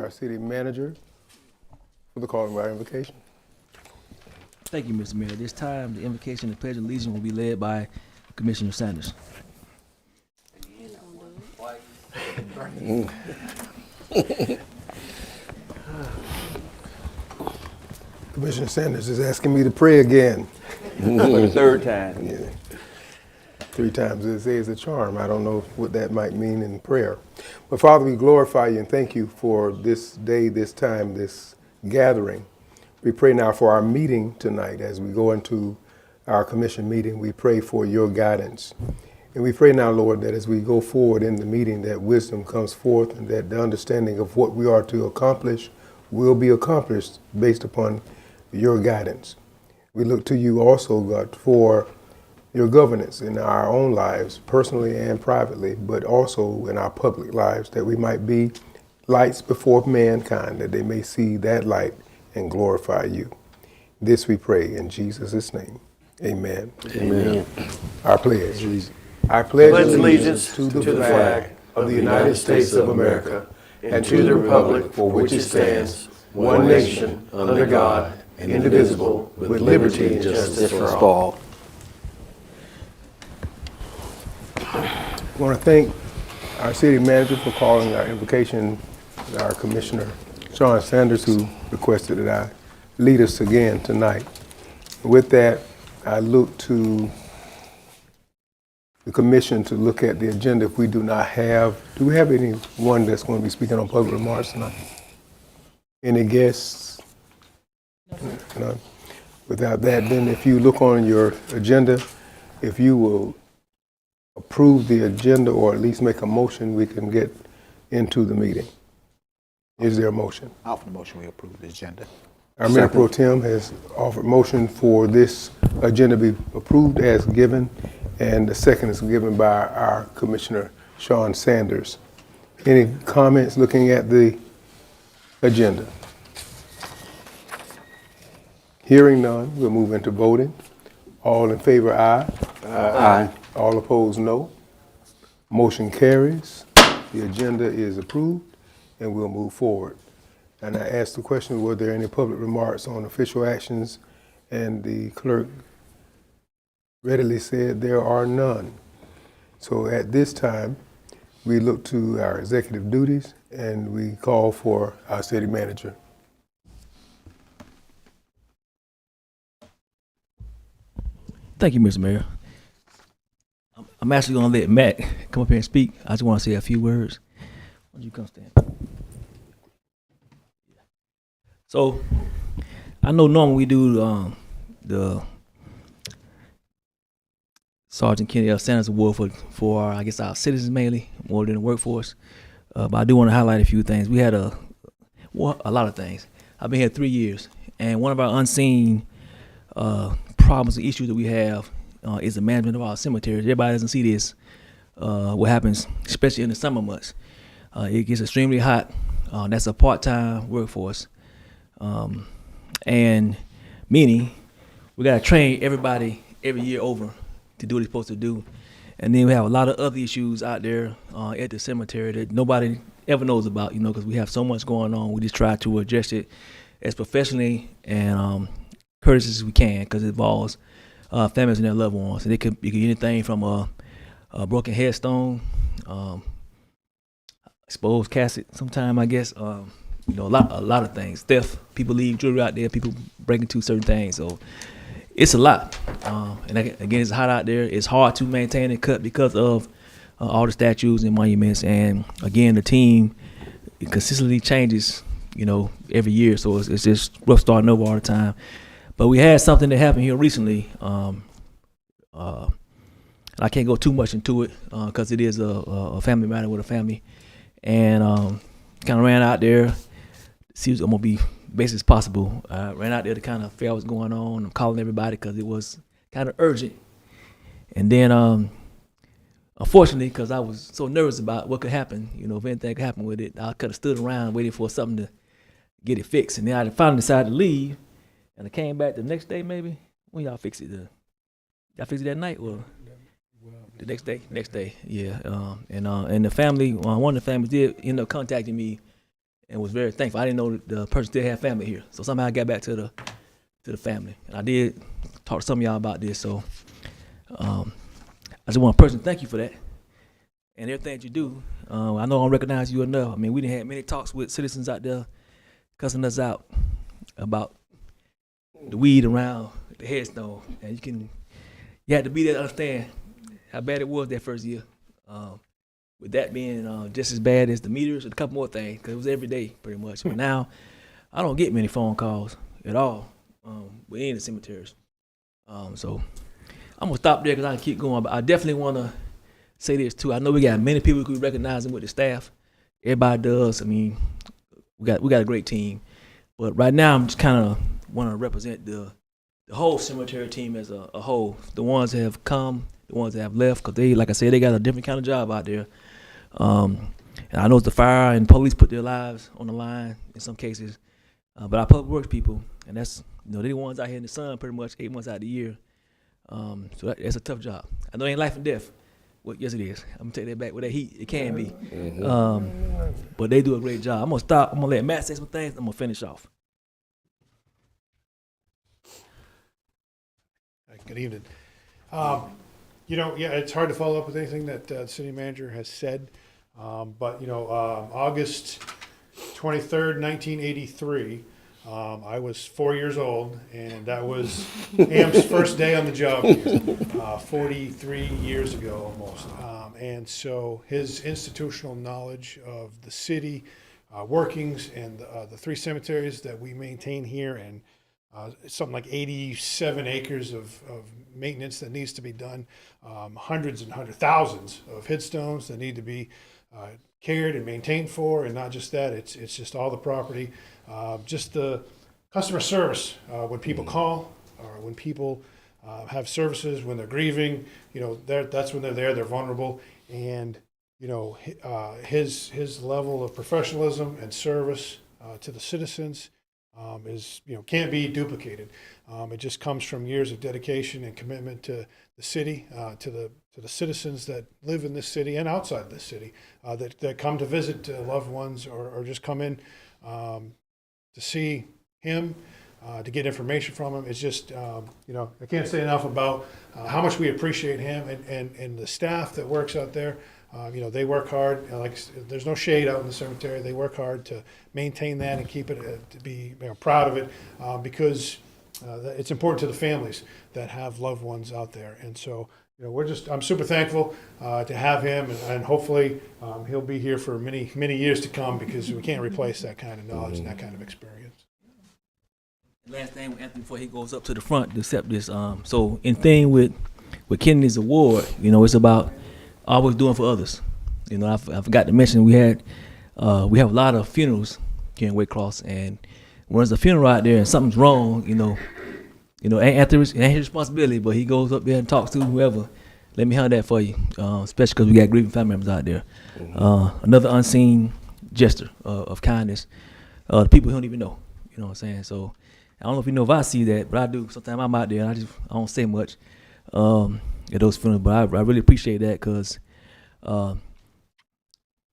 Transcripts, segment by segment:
our city manager for the calling of our invocation. Thank you, Mr. Mayor. This time, the invocation and pledge of allegiance will be led by Commissioner Sanders. Commissioner Sanders is asking me to pray again. For the third time. Yeah. 3 times it says a charm. I don't know what that might mean in prayer. But Father, we glorify you and thank you for this day, this time, this gathering. We pray now for our meeting tonight as we go into our commission meeting. We pray for your guidance. And we pray now, Lord, that as we go forward in the meeting, that wisdom comes forth and that the understanding of what we are to accomplish will be accomplished based upon your guidance. We look to you also, God, for your governance in our own lives, personally and privately, but also in our public lives, that we might be lights before mankind, that they may see that light and glorify you. This we pray in Jesus' name. Amen. Amen. Our pledge. I pledge Allegiance to the flag of the United States of America and to the republic for which it stands, one nation, under God, indivisible, with liberty and justice for all. I want to thank our city manager for calling our invocation, our Commissioner Sean Sanders, who requested that I lead us again tonight. With that, I look to the commission to look at the agenda. If we do not have, do we have anyone that's going to be speaking on public remarks tonight? Any guests? None. Without that, then if you look on your agenda, if you will approve the agenda or at least make a motion, we can get into the meeting. Is there a motion? I offer the motion we approve the agenda. Our Mayor Pro Tem has offered motion for this agenda be approved as given, and the second is given by our Commissioner Sean Sanders. Any comments looking at the agenda? Hearing none, we'll move into voting. All in favor, aye. Aye. All opposed, no. Motion carries. The agenda is approved, and we'll move forward. And I asked the question, were there any public remarks on official actions? And the clerk readily said there are none. So at this time, we look to our executive duties, and we call for our city manager. Thank you, Mr. Mayor. I'm actually going to let Matt come up here and speak. I just want to say a few words. Why don't you come stand? So, I know normally we do the Sergeant Kenny L. Sanders Award for our, I guess, our citizens mainly, more than the workforce. But I do want to highlight a few things. We had a lot of things. I've been here 3 years, and one of our unseen problems and issues that we have is the management of our cemeteries. Everybody doesn't see this, what happens, especially in the summer months. It gets extremely hot. That's a part-time workforce. And meaning we got to train everybody every year over to do what they're supposed to do. And then we have a lot of other issues out there at the cemetery that nobody ever knows about, because we have so much going on. We just try to address it as professionally and courteous as we can, because it involves families and their loved ones. And it could be anything from a broken headstone, exposed casket sometime, I guess. A lot of things. Theft, people leave jewelry out there, people break into certain things. So it's a lot. And again, it's hot out there. It's hard to maintain and cut because of all the statues and monuments. And again, the team consistently changes, every year. So it's just rough starting over all the time. But we had something that happened here recently. I can't go too much into it because it is a family matter with a family. And kind of ran out there. See what I'm going to be basic as possible. Ran out there to kind of figure out what's going on. I'm calling everybody because it was kind of urgent. And then, unfortunately, because I was so nervous about what could happen, if anything could happen with it, I could have stood around waiting for something to get it fixed. And then I finally decided to leave. And I came back the next day, maybe. When y'all fix it? Y'all fix it that night or the next day? Next day, yeah. And the family, one of the families did end up contacting me and was very thankful. I didn't know that the person still had family here, so somehow I got back to the family. And I did talk to some of y'all about this, so I just want to personally thank you for that and everything that you do. I know I don't recognize you enough. I mean, we done had many talks with citizens out there cussing us out about the weed around the headstone, and you had to be there to understand how bad it was that first year. With that being just as bad as the meters and a couple more things, because it was every day pretty much. But now I don't get many phone calls at all with any of the cemeteries. So I'm gonna stop there because I can keep going. But I definitely want to say this too. I know we got many people who recognize them with the staff. Everybody does. I mean, we got a great team. But right now I'm just kind of want to represent the whole cemetery team as a whole. The ones that have come, the ones that have left, because they, like I said, they got a different kind of job out there. And I know it's the fire and police put their lives on the line in some cases, but our public works people, and that's, they're the ones out here in the sun pretty much 8 months out of the year. So that's a tough job. I know it ain't life and death. Well, yes, it is. I'm gonna take that back with that heat. It can be, but they do a great job. I'm gonna stop. I'm gonna let Matt say some things. I'm gonna finish off. Good evening. It's hard to follow up with anything that the city manager has said, but August 23rd, 1983, I was 4 years old, and that was Ham's first day on the job here, 43 years ago almost. And so his institutional knowledge of the city workings and the 3 cemeteries that we maintain here, and something like 87 acres of maintenance that needs to be done, thousands of headstones that need to be cared and maintained for, and not just that, it's just all the property, just the customer service when people call, or when people have services, when they're grieving, that's when they're vulnerable, and his level of professionalism and service to the citizens is can't be duplicated. It just comes from years of dedication and commitment to the city, to the citizens that live in this city and outside this city, that come to visit loved ones, or just come in to see him, to get information from him. It's just I can't say enough about how much we appreciate him and the staff that works out there. They work hard. There's no shade out in the cemetery. They work hard to maintain that and keep it, to be proud of it, because it's important to the families that have loved ones out there. And so, I'm super thankful to have him, and hopefully he'll be here for many, many years to come, because we can't replace that kind of knowledge and that kind of experience. Last thing, Anthony, before he goes up to the front to accept this. So in thing with Kennedy's award, it's about always doing for others. I forgot to mention we have a lot of funerals here in Waycross, and when there's a funeral out there and something's wrong, ain't his responsibility, but he goes up there and talks to whoever. Let me handle that for you, especially because we got grieving family members out there. Another unseen gesture of kindness. The people who don't even know, you know what I'm saying? So I don't know if I see that, but I do. Sometimes I'm out there and I don't say much at those funerals, but I really appreciate that, because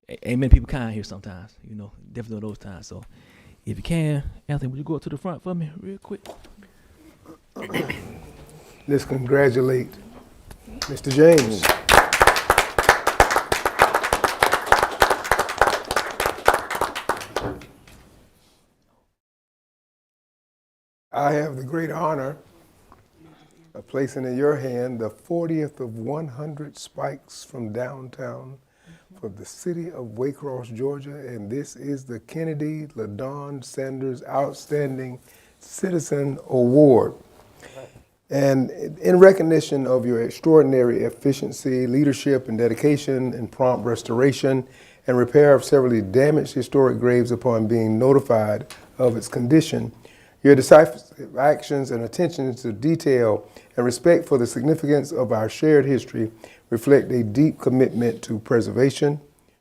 ain't many people kind here sometimes, definitely those times. So if you can, Anthony, would you go up to the front for me real quick? Let's congratulate Mr. James. I have the great honor of placing in your hand the 40th of 100 spikes from downtown for the city of Waycross, Georgia, and this is the Kennedy LaDon Sanders Outstanding Citizen Award. And in recognition of your extraordinary efficiency, leadership, and dedication in prompt restoration and repair of severely damaged historic graves upon being notified of its condition, your decisive actions and attention to detail and respect for the significance of our shared history reflect a deep commitment to preservation,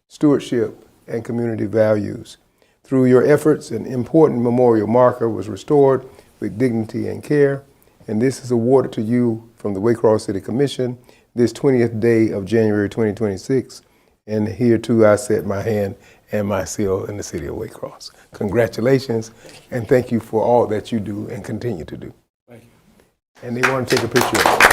stewardship, and community values. Through your efforts, an important memorial marker was restored with dignity and care, and this is awarded to you from the Waycross City Commission this 20th day of January 2026. And here too I set my hand and my seal in the city of Waycross. Congratulations, and thank you for all that you do and continue to do. Thank you. And they want to take a picture of you.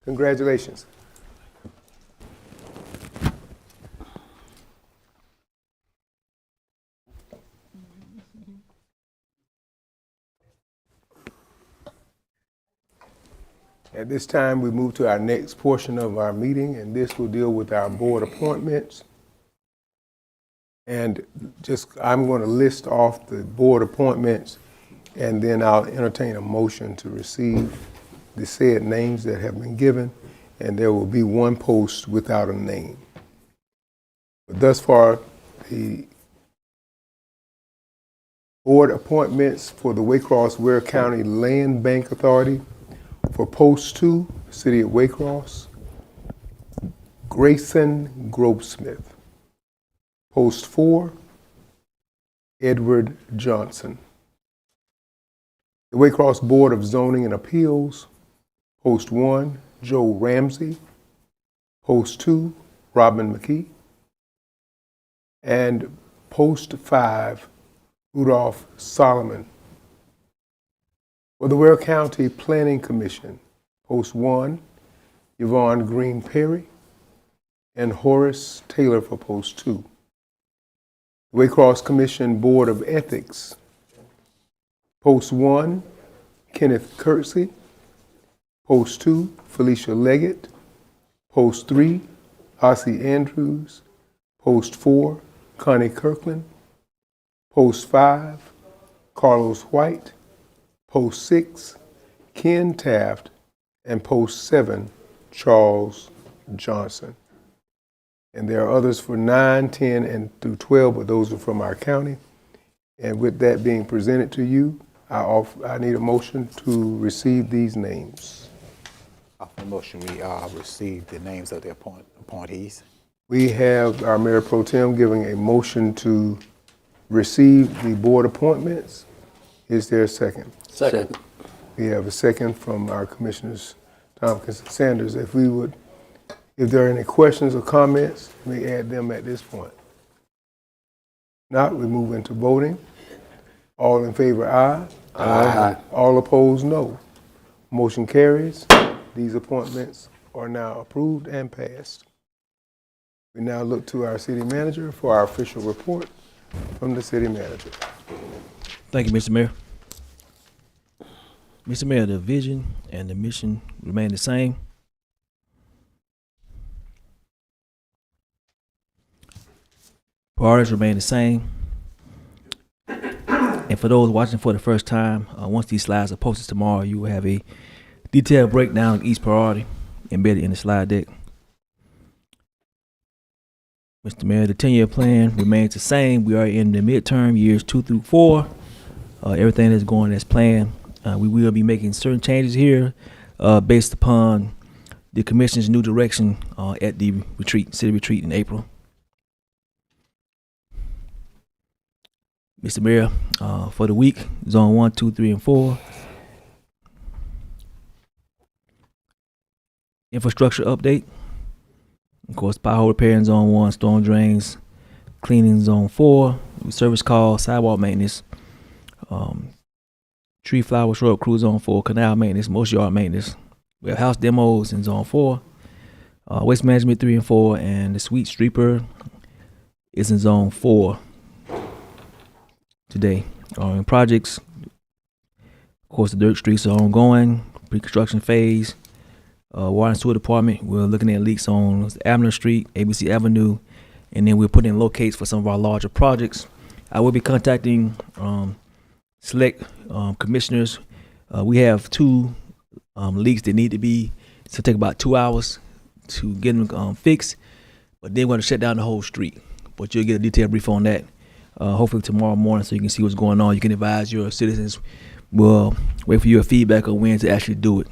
Congratulations. At this time, we move to our next portion of our meeting, and this will deal with our board appointments. And I'm going to list off the board appointments, and then I'll entertain a motion to receive the said names that have been given, and there will be one post without a name. But thus far, the board appointments for the Waycross-Ware County Land Bank Authority: for Post 2, City of Waycross, Grayson Grobesmith. Post 4, Edward Johnson. The Waycross Board of Zoning and Appeals: Post 1, Joe Ramsey. Post 2, Robin McKee. And Post 5, Rudolph Solomon. For the Ware County Planning Commission: Post 1, Yvonne Green Perry and Horace Taylor for Post 2. The Waycross Commission Board of Ethics: Post 1, Kenneth Kirksey. Post 2, Felicia Leggett. Post 3, Ossie Andrews. Post 4, Connie Kirkland. Post 5, Carlos White. Post 6, Ken Taft. And Post 7, Charles Johnson. And there are others for 9, 10, and through 12, but those are from our county. And with that being presented to you, I need a motion to receive these names. Offer a motion we receive the names of the appointees. We have our Mayor Pro Tem giving a motion to receive the board appointments. Is there a second? Second. We have a second from our Commissioners Tompkins and Sanders. If there are any questions or comments, we add them at this point. Not, we move into voting. All in favor, aye. Aye. All opposed, no. Motion carries. These appointments are now approved and passed. We now look to our city manager for our official report from the city manager. Thank you, Mr. Mayor. Mr. Mayor, the vision and the mission remain the same. Priorities remain the same. And for those watching for the first time, once these slides are posted tomorrow, you will have a detailed breakdown of each priority embedded in the slide deck. Mr. Mayor, the 10-year plan remains the same. We are in the midterm years 2 through 4. Everything is going as planned. We will be making certain changes here based upon the commission's new direction at the city retreat in April. Mr. Mayor, for the week, zone 1, 2, 3, and 4. Infrastructure update. Of course, pothole repair in zone 1, storm drains, cleaning in zone 4, service call, sidewalk maintenance, tree, flower, shrub crew zone 4, canal maintenance, most yard maintenance. We have house demos in zone 4, waste management 3 and 4, and the sweet streeper is in zone 4 today. In projects, of course, the dirt streets are ongoing, pre-construction phase. Water and sewer department, we're looking at leaks on Abner Street, ABC Avenue, and then we're putting in locates for some of our larger projects. I will be contacting select commissioners. We have 2 leaks that need to take about 2 hours to get them fixed, but then we're going to shut down the whole street. But you'll get a detailed brief on that hopefully tomorrow morning, so you can see what's going on. You can advise your citizens. We'll wait for your feedback on when to actually do it.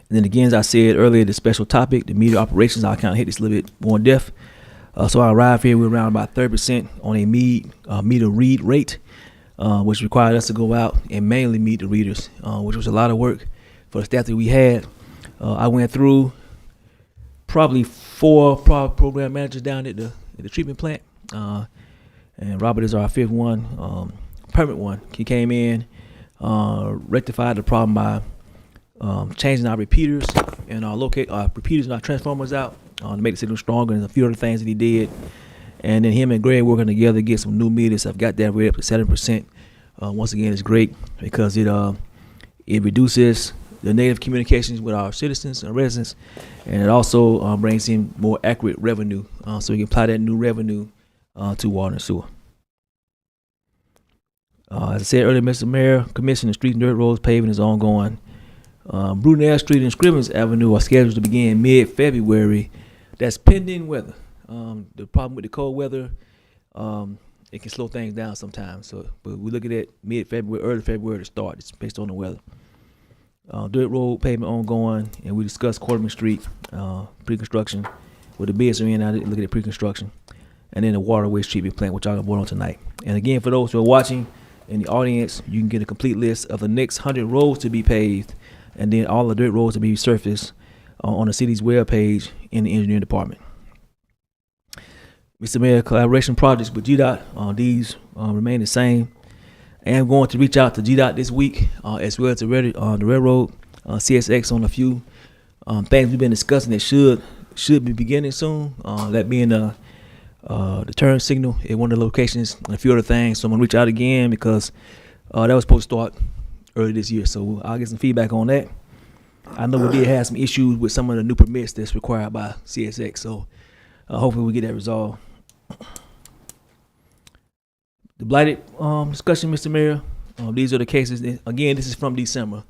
And then again, as I said earlier, the special topic, the meter operations, I'll kind of hit this a little bit more in depth. So I arrived here, we're around about 30% on a meter read rate. which required us to go out and mainly meet the readers, which was a lot of work for the staff that we had. I went through probably 4 program managers down at the treatment plant, and Robert is our 5th one, permanent one. He came in, rectified the problem by changing our repeaters and our repeaters and our transformers out to make the signal stronger, and a few other things that he did. And then him and Greg working together to get some new meters. I've got that rate up to 7%. Once again, it's great because it reduces the negative communications with our citizens and residents, and it also brings in more accurate revenue, so we can apply that new revenue to water and sewer. As I said earlier, Mr. Mayor, commission of street and dirt roads paving is ongoing. Brunel Street and Scrivens Avenue are scheduled to begin mid-February. That's pending weather. The problem with the cold weather, it can slow things down sometimes. So, but we're looking at mid-February, early February to start. It's based on the weather. Dirt road pavement ongoing, and we discussed Quarterman Street pre-construction. With the bids are in, I look at pre-construction, and then the water waste treatment plant, which I'm gonna vote on tonight. And again, for those who are watching in the audience, you can get a complete list of the next 100 roads to be paved, and then all the dirt roads to be surfaced on the city's web page in the engineering department. Mr. Mayor, collaboration projects with GDOT, these remain the same. I am going to reach out to GDOT this week, as well as the railroad, CSX, on a few things we've been discussing that should be beginning soon. That being the turn signal at one of the locations and a few other things. So I'm gonna reach out again because that was supposed to start early this year. So I'll get some feedback on that. I know we did have some issues with some of the new permits that's required by CSX. So hopefully we get that resolved. The blighted discussion, Mr. Mayor. These are the cases. Again, this is from December,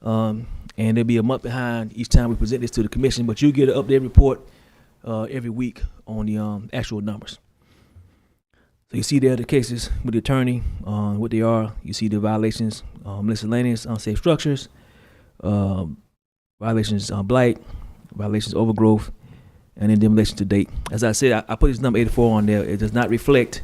and there'll be a month behind each time we present this to the commission. But you get an update report every week on the actual numbers. So you see there the cases with the attorney, what they are. You see the violations, miscellaneous unsafe structures, violations blight, violations overgrowth, and then demolition to date. As I said, I put this number 84 on there. It does not reflect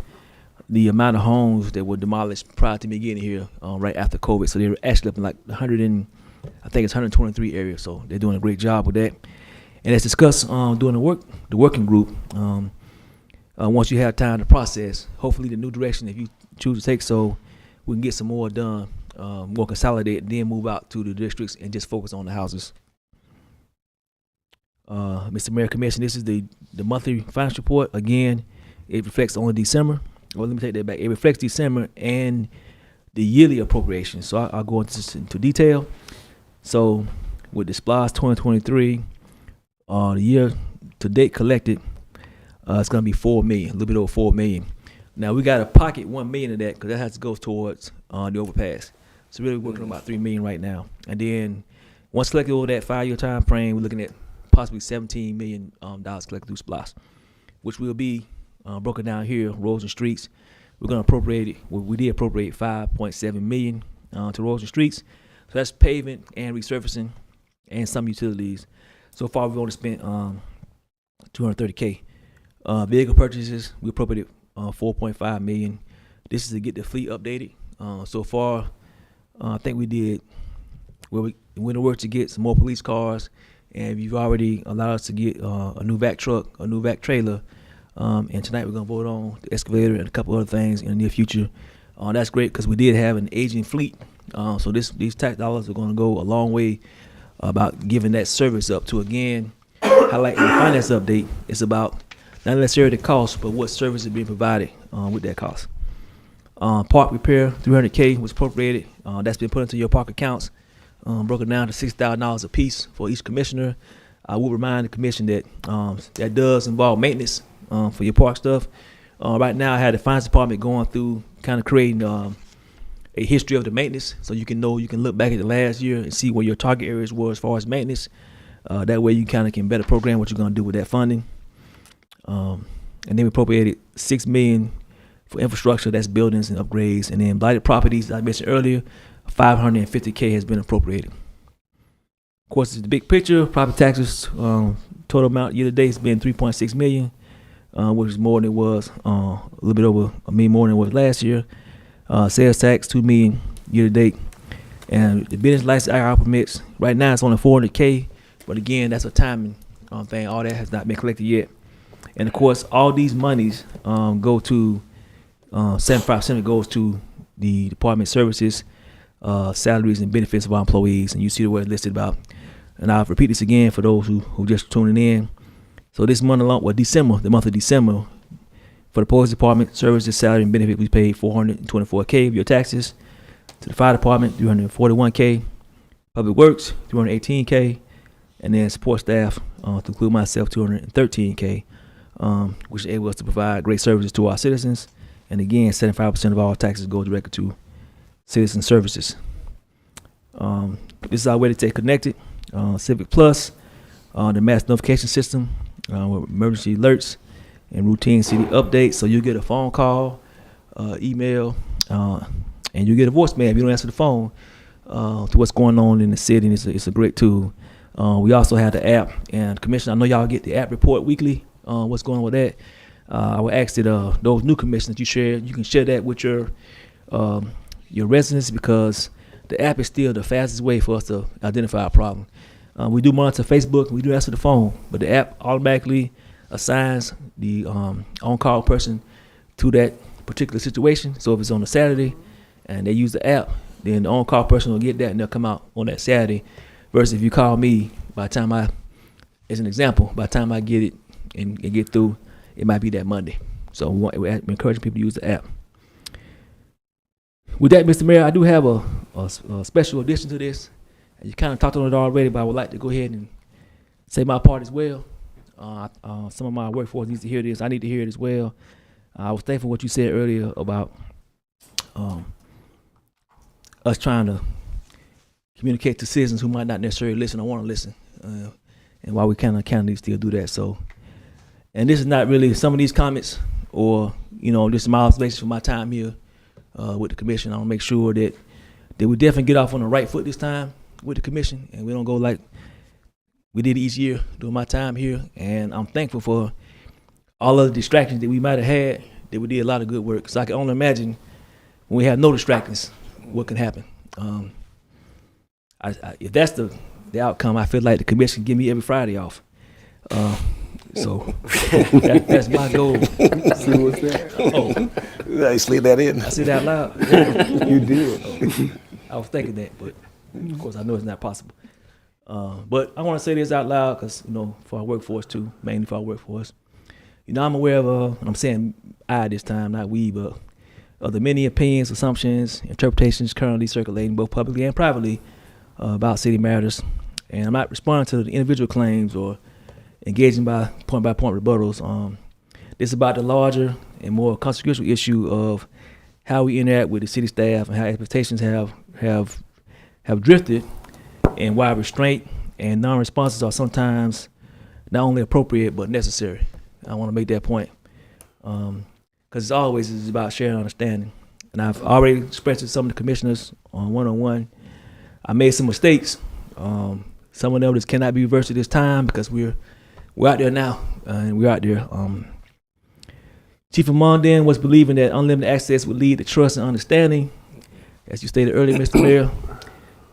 the amount of homes that were demolished prior to me getting here, right after COVID. So they're actually up in like 123 areas. So they're doing a great job with that. And as discussed during the working group, once you have time to process, hopefully the new direction, if you choose to take so, we can get some more done, more consolidated, then move out to the districts and just focus on the houses. Mr. Mayor, Commission, this is the monthly finance report. Again, it reflects only December. Well, let me take that back. It reflects December and the yearly appropriation. So I'll go into detail. So with the SPLOST 2023, the year to date collected, it's going to be $4 million, a little bit over $4 million. Now we got to pocket $1 million of that because that has to go towards the overpass. So really working on about $3 million right now. And then once collected over that 5-year time frame, we're looking at possibly $17 million collected through SPLOST, which will be broken down here, roads and streets. We're going to appropriate it. We did appropriate $5.7 million to roads and streets. So that's pavement and resurfacing and some utilities. So far, we've only spent $230K. Vehicle purchases, we appropriated $4.5 million. This is to get the fleet updated. So far, I think we did. We went to work to get some more police cars, and you've already allowed us to get a new vac truck, a new vac trailer. And tonight we're gonna vote on the excavator and a couple other things in the near future. That's great because we did have an aging fleet. So these tax dollars are gonna go a long way about giving that service up to, again, highlight in the finance update. It's about not necessarily the cost, but what service is being provided with that cost. Park repair, $300K was appropriated. That's been put into your park accounts, broken down to $6,000 a piece for each commissioner. I will remind the commission that that does involve maintenance for your park stuff. Right now, I had the finance department going through kind of creating a history of the maintenance, so you can look back at the last year and see where your target areas were as far as maintenance. That way, you kind of can better program what you're going to do with that funding. And then we appropriated $6 million for infrastructure, that's buildings and upgrades, and then blighted properties. I mentioned earlier, $550K has been appropriated. Of course, it's the big picture. Property taxes, total amount year to date has been $3.6 million. Which is more than it was, a little bit over $1 million more than it was last year. Sales tax, $2 million year to date. And the business license IR permits, right now it's only $400K, but again, that's a timing thing. All that has not been collected yet. And of course, all these monies go to 75% goes to the department services, salaries and benefits of our employees. And you see the word listed about. And I'll repeat this again for those who just tuning in. So this month alone, December, the month of December, for the police department, services, salary and benefit, we paid $424K of your taxes. To the fire department, $341K. Public works, $318K. And then support staff, to include myself, $213K, which enables us to provide great services to our citizens. And again, 75% of all taxes go directly to citizen services. This is our way to stay connected. Civic Plus, the mass notification system with emergency alerts and routine city updates. So you get a phone call, email, and you get a voicemail if you don't answer the phone to what's going on in the city. And it's a great tool. We also have the app, and Commissioner, I know y'all get the app report weekly. What's going on with that? I would ask that those new commissioners you can share that with your residents, because the app is still the fastest way for us to identify a problem. We do monitor Facebook, we do answer the phone, but the app automatically assigns the on-call person to that particular situation. So if it's on a Saturday and they use the app, then the on-call person will get that and they'll come out on that Saturday. Versus if you call me, as an example, by the time I get it and get through, it might be that Monday. So we're encouraging people to use the app. With that, Mr. Mayor, I do have a special addition to this. You kind of talked on it already, but I would like to go ahead and say my part as well. Some of my workforce needs to hear this. I need to hear it as well. I was thankful for what you said earlier about us trying to communicate to citizens who might not necessarily listen or want to listen, and why we kind of need to still do that. So, and this is not really some of these comments, or this is my observation for my time here with the commission. I want to make sure that we definitely get off on the right foot this time with the commission, and we don't go like we did each year during my time here. And I'm thankful for all of the distractions that we might have had, that we did a lot of good work. So I can only imagine when we have no distractions, what can happen. If that's the outcome, I feel like the commission give me every Friday off. So that's my goal. See what's that? Oh, I slid that in. I said that out loud. You did. I was thinking that, but of course I know it's not possible. But I want to say this out loud because, for our workforce too, mainly for our workforce. I'm aware of, and I'm saying I this time, not we, but of the many opinions, assumptions, interpretations currently circulating both publicly and privately about city matters. And I'm not responding to the individual claims or engaging by point rebuttals. This is about the larger and more consequential issue of how we interact with the city staff and how expectations have drifted, and why restraint and non-responses are sometimes not only appropriate but necessary. I want to make that point because it's always is about sharing understanding. And I've already expressed to some of the commissioners on one-on-one. I made some mistakes. Some of them just cannot be reversed at this time because we're out there now, and we're out there. Chief Amon then was believing that unlimited access would lead to trust and understanding, as you stated earlier, Mr. Mayor.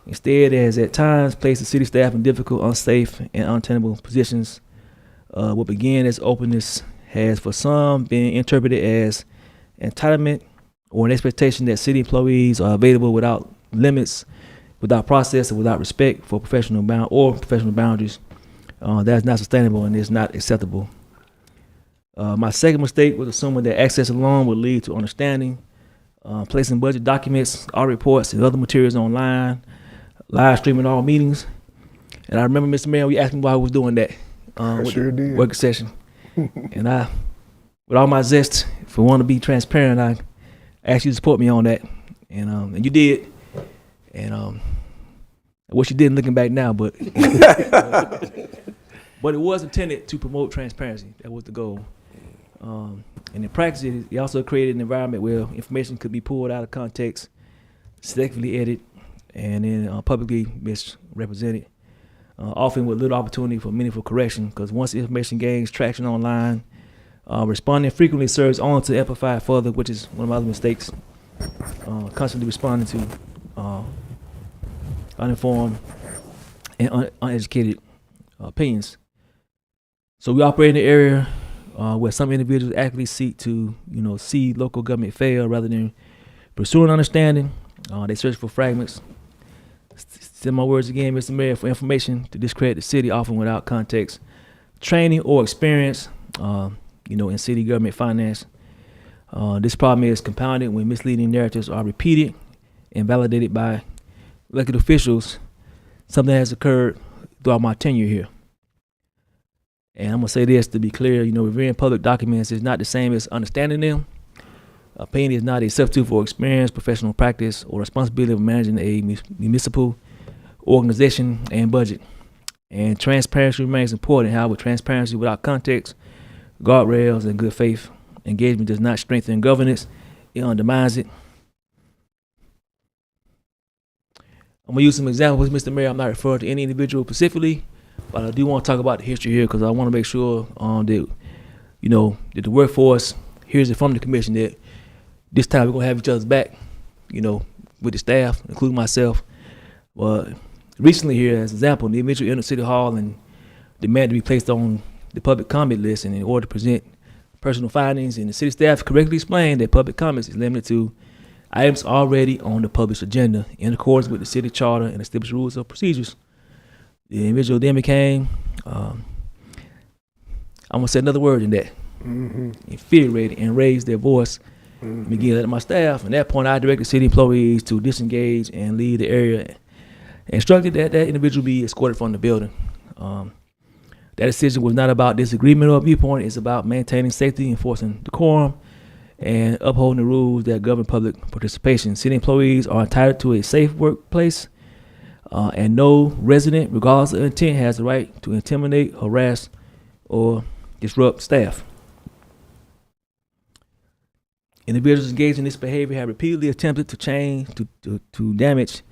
Instead, it has at times placed the city staff in difficult, unsafe, and untenable positions. What began as openness has, for some, been interpreted as entitlement or an expectation that city employees are available without limits, without process, and without respect for professional boundaries. That's not sustainable and is not acceptable. My second mistake was assuming that access alone would lead to understanding. Placing budget documents, our reports, and other materials online, live streaming all meetings. And I remember, Mr. Mayor, you asked me why I was doing that. With sure the did. work session. And I, with all my zest for wanting to be transparent, I asked you to support me on that. And you did. And I wish you didn't looking back now, but but it was intended to promote transparency. That was the goal. And in practice, it also created an environment where information could be pulled out of context, selectively edited, and then publicly misrepresented, often with little opportunity for meaningful correction, because once information gains traction online, responding frequently serves only to amplify it further, which is one of my other mistakes. constantly responding to uninformed and uneducated opinions. So we operate in an area where some individuals actively seek to, see local government fail rather than pursuing understanding. They search for fragments. Send my words again, Mr. Mayor, for information to discredit the city, often without context, training, or experience, in city government finance. This problem is compounded when misleading narratives are repeated and validated by elected officials. Something has occurred throughout my tenure here. And I'm going to say this to be clear, reviewing public documents is not the same as understanding them. Opinion is not a substitute for experience, professional practice, or responsibility of managing a municipal organization and budget. And transparency remains important. However, transparency without context, guardrails, and good faith engagement does not strengthen governance. It undermines it. I'm going to use some examples, Mr. Mayor. I'm not referring to any individual specifically, but I do want to talk about the history here because I want to make sure that, that the workforce hears it from the commission that this time we're going to have each other's back, with the staff, including myself. But recently here, as an example, the individual entered City Hall and demanded to be placed on the public comment list, and in order to present personal findings, and the city staff correctly explained that public comments is limited to items already on the published agenda in accordance with the city charter and established rules of procedures. The individual then became, I'm going to say another word in that, infuriated and raised their voice, began letting my staff. At that point, I directed city employees to disengage and leave the area and instructed that that individual be escorted from the building. That decision was not about disagreement or viewpoint. It's about maintaining safety, enforcing decorum, and upholding the rules that govern public participation. City employees are entitled to a safe workplace, and no resident, regardless of intent, has the right to intimidate, harass, or disrupt staff. Individuals engaged in this behavior have repeatedly attempted to change, to damage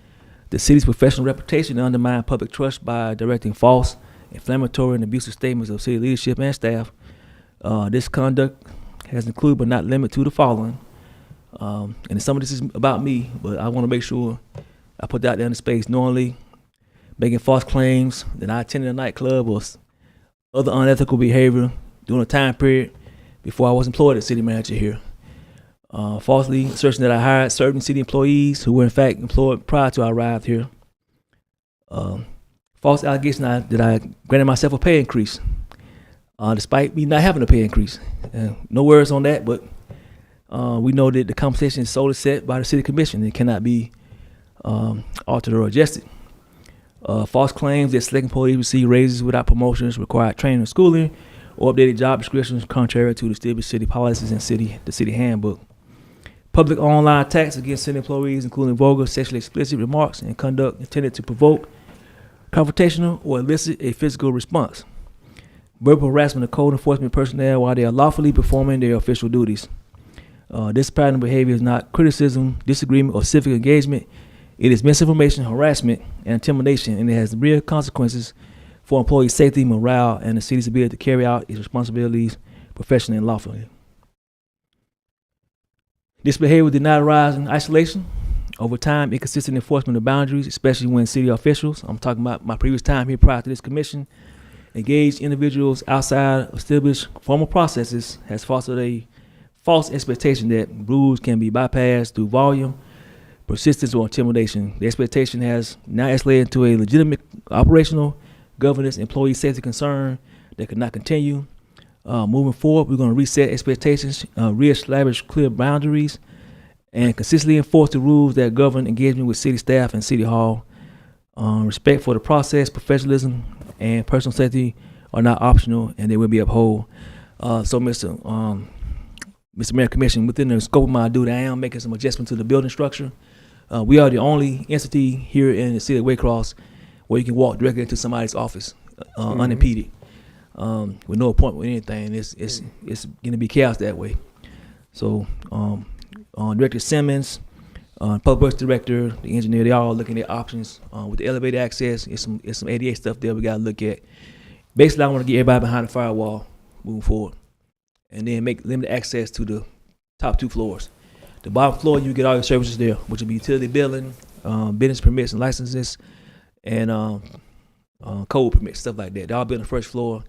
the city's professional reputation and undermine public trust by directing false, inflammatory, and abusive statements of city leadership and staff. This conduct has included but not limited to the following. And some of this is about me, but I want to make sure I put that out there in the space knowingly, making false claims that I attended a nightclub or other unethical behavior during a time period before I was employed as city manager here. Falsely asserting that I hired certain city employees who were in fact employed prior to I arrived here. False allegation that I granted myself a pay increase, despite me not having a pay increase. No words on that, but we know that the compensation is solely set by the city commission. It cannot be altered or adjusted. False claims that select employees receive raises without promotions, required training or schooling, or updated job descriptions contrary to the established city policies and the city handbook. Public online attacks against city employees, including vulgar, sexually explicit remarks and conduct intended to provoke, confrontational, or elicit a physical response. Verbal harassment of code enforcement personnel while they are lawfully performing their official duties. This pattern of behavior is not criticism, disagreement, or civic engagement. It is misinformation, harassment, and intimidation, and it has real consequences for employee safety, morale, and the city's ability to carry out its responsibilities professionally and lawfully. This behavior did not arise in isolation. Over time, inconsistent enforcement of boundaries, especially when city officials, I'm talking about my previous time here prior to this commission, engaged individuals outside of established formal processes, has fostered a false expectation that rules can be bypassed through volume, persistence, or intimidation. The expectation has now escalated into a legitimate operational, governance, employee safety concern that could not continue. Moving forward, we're going to reset expectations, reestablish clear boundaries, and consistently enforce the rules that govern engagement with city staff and city hall. Respect for the process, professionalism, and personal safety are not optional, and they will be upheld. So, Mr. Mayor Commission, within the scope of my duty, I am making some adjustments to the building structure. We are the only entity here in the city of Waycross where you can walk directly into somebody's office unimpeded, with no appointment with anything. It's going to be chaos that way. So, Director Simmons, Public Works Director, the engineer, they all looking at options with the elevator access. It's some ADA stuff there we got to look at. Basically, I want to get everybody behind the firewall moving forward, and then make limited access to the top 2 floors. The bottom floor, you get all your services there, which will be utility billing, business permits and licenses, and code permits, stuff like that. They'll all be on the first floor,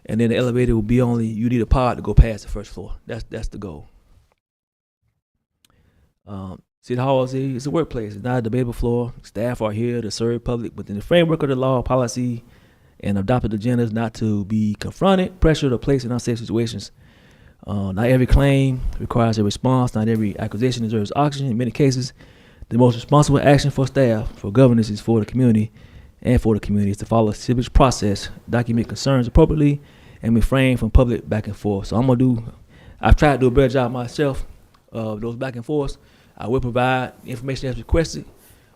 and then the elevator will be only, you need a pod to go past the first floor. That's the goal. City Hall is a workplace. It's not a debatable floor. Staff are here to serve public within the framework of the law, policy, and adopted agendas, not to be confronted, pressured, or placed in unsafe situations. Not every claim requires a response. Not every accusation deserves oxygen. In many cases, the most responsible action for staff, for governance, is for the community, and for the community is to follow a civic process, document concerns appropriately, and refrain from public back and forth. So I've tried to do a better job myself of those back and forths. I will provide information as requested,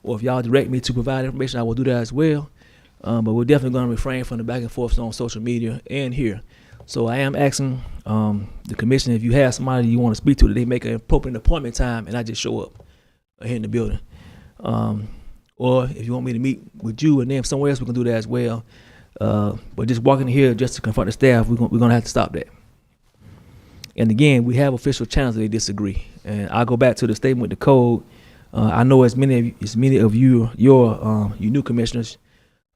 or if y'all direct me to provide information, I will do that as well. But we're definitely going to refrain from the back and forth on social media and here. So I am asking the commission, if you have somebody you want to speak to, that they make an appropriate appointment time and I just show up here in the building. Or if you want me to meet with you and then somewhere else, we can do that as well. But just walking here just to confront the staff, we're going to have to stop that. And again, we have official channels that they disagree. And I'll go back to the statement with the code. I know as many of you, your new commissioners,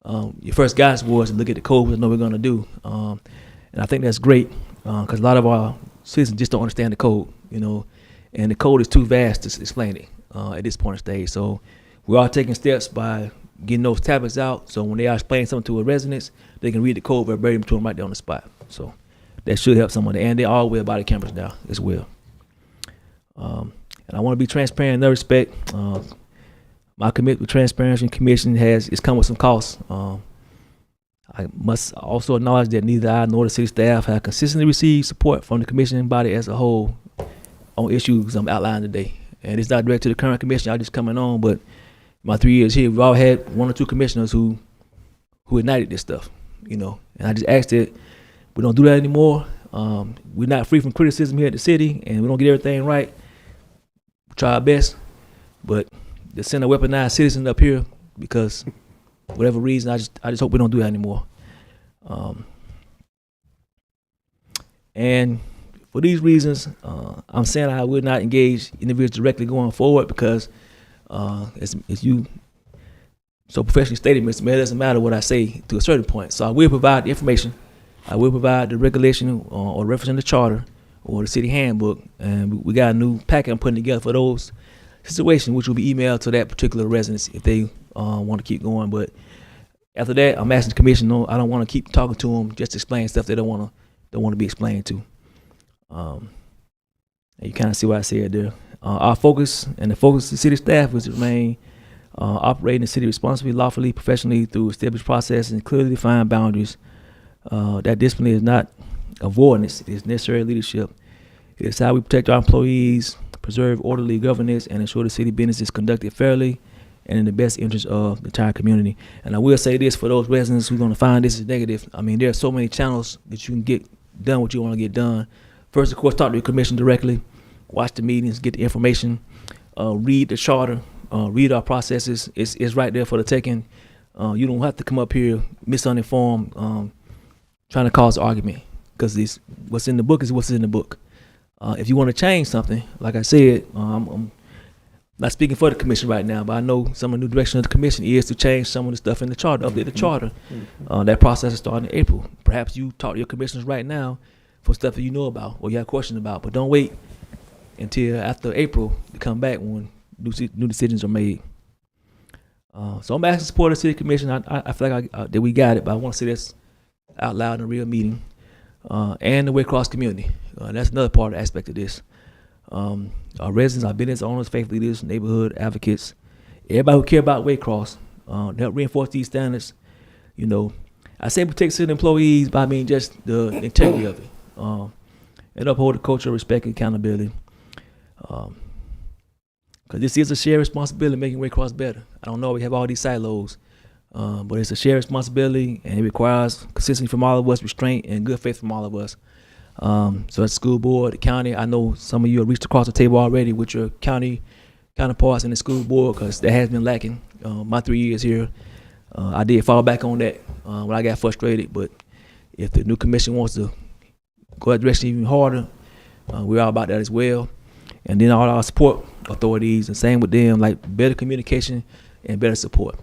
your first guidance was to look at the code, what we're going to do. And I think that's great because a lot of our citizens just don't understand the code, and the code is too vast to explain it at this point in stage. So we are taking steps by getting those tablets out, so when they are explaining something to a residents, they can read the code verbatim to them right there on the spot. So that should help someone. And they're all way about the campus now as well. And I want to be transparent in that respect. My commitment with Transparency Commission has come with some costs. I must also acknowledge that neither I nor the city staff have consistently received support from the commission body as a whole on issues I'm outlining today. And it's not direct to the current commission, I'm just coming on, but my 3 years here, we've all had one or two commissioners who ignited this stuff, And I just asked that we don't do that anymore. We're not free from criticism here at the city, and we don't get everything right. We try our best, but to send a weaponized citizen up here because whatever reason, I just hope we don't do that anymore. And for these reasons, I'm saying I will not engage individuals directly going forward because as you so professionally stated, Mr. Mayor, it doesn't matter what I say to a certain point. So I will provide the information. I will provide the regulation or reference in the charter or the city handbook. And we got a new packet I'm putting together for those situations, which will be emailed to that particular residence if they want to keep going. But after that, I'm asking the commission, no, I don't want to keep talking to them, just explain stuff they don't want to be explained to. And you kind of see what I said there. Our focus and the focus of the city staff is to remain operating the city responsibly, lawfully, professionally through established processes and clearly defined boundaries. That discipline is not avoidance, it is necessary leadership. It is how we protect our employees, preserve orderly governance, and ensure the city business is conducted fairly and in the best interest of the entire community. And I will say this for those residents who are going to find this is negative. I mean, there are so many channels that you can get done what you want to get done. First, of course, talk to your commission directly, watch the meetings, get the information, read the charter, read our processes. It's right there for the taking. You don't have to come up here misinformed, trying to cause an argument, because what's in the book is what's in the book. If you want to change something, like I said, I'm not speaking for the commission right now, but I know some of the new direction of the commission is to change some of the stuff in the charter, update the charter. That process is starting in April. Perhaps you talk to your commissioners right now for stuff that you know about or you have questions about, but don't wait until after April to come back when new decisions are made. So I'm asking support of the city commission. I feel like that we got it, but I want to say this out loud in a real meeting. And the Waycross community. That's another part of the aspect of this. Our residents, our business owners, faith leaders, neighborhood advocates, everybody who care about Waycross, to help reinforce these standards. I say protect city employees by just the integrity of it, and uphold the culture of respect and accountability. Because this is a shared responsibility, making Waycross better. I don't know, we have all these silos, but it's a shared responsibility, and it requires consistency from all of us, restraint, and good faith from all of us. So as school board, the county, I know some of you have reached across the table already with your county counterparts in the school board, because that has been lacking. My 3 years here, I did fall back on that when I got frustrated, but if the new commission wants to go that direction even harder, we're all about that as well. And then all our support authorities, and same with them, like better communication and better support.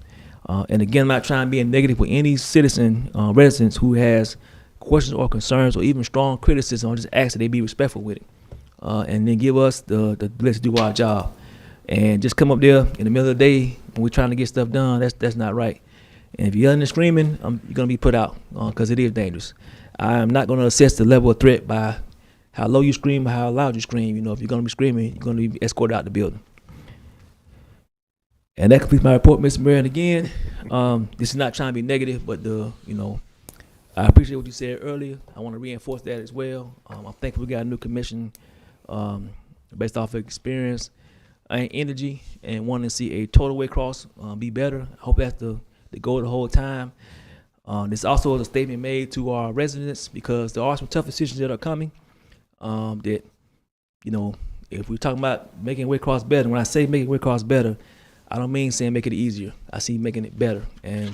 And again, I'm not trying to be negative with any citizen, residents who has questions or concerns or even strong criticism. I just ask that they be respectful with it, and then give us the let's do our job. And just come up there in the middle of the day when we're trying to get stuff done, that's not right. And if you're yelling and screaming, you're gonna be put out because it is dangerous. I'm not gonna assess the level of threat by how low you scream or how loud you scream. You know, if you're gonna be screaming, you're gonna be escorted out the building. And that completes my report, Mr. Mayor. And again, this is not trying to be negative, but I appreciate what you said earlier. I want to reinforce that as well. I'm thankful we got a new commission based off of experience and energy, and wanting to see a total way cross be better. I hope that's the goal the whole time. This also is a statement made to our residents, because there are some tough decisions that are coming. That, if we're talking about making way cross better, when I say making way cross better, I don't mean saying make it easier. I see making it better, and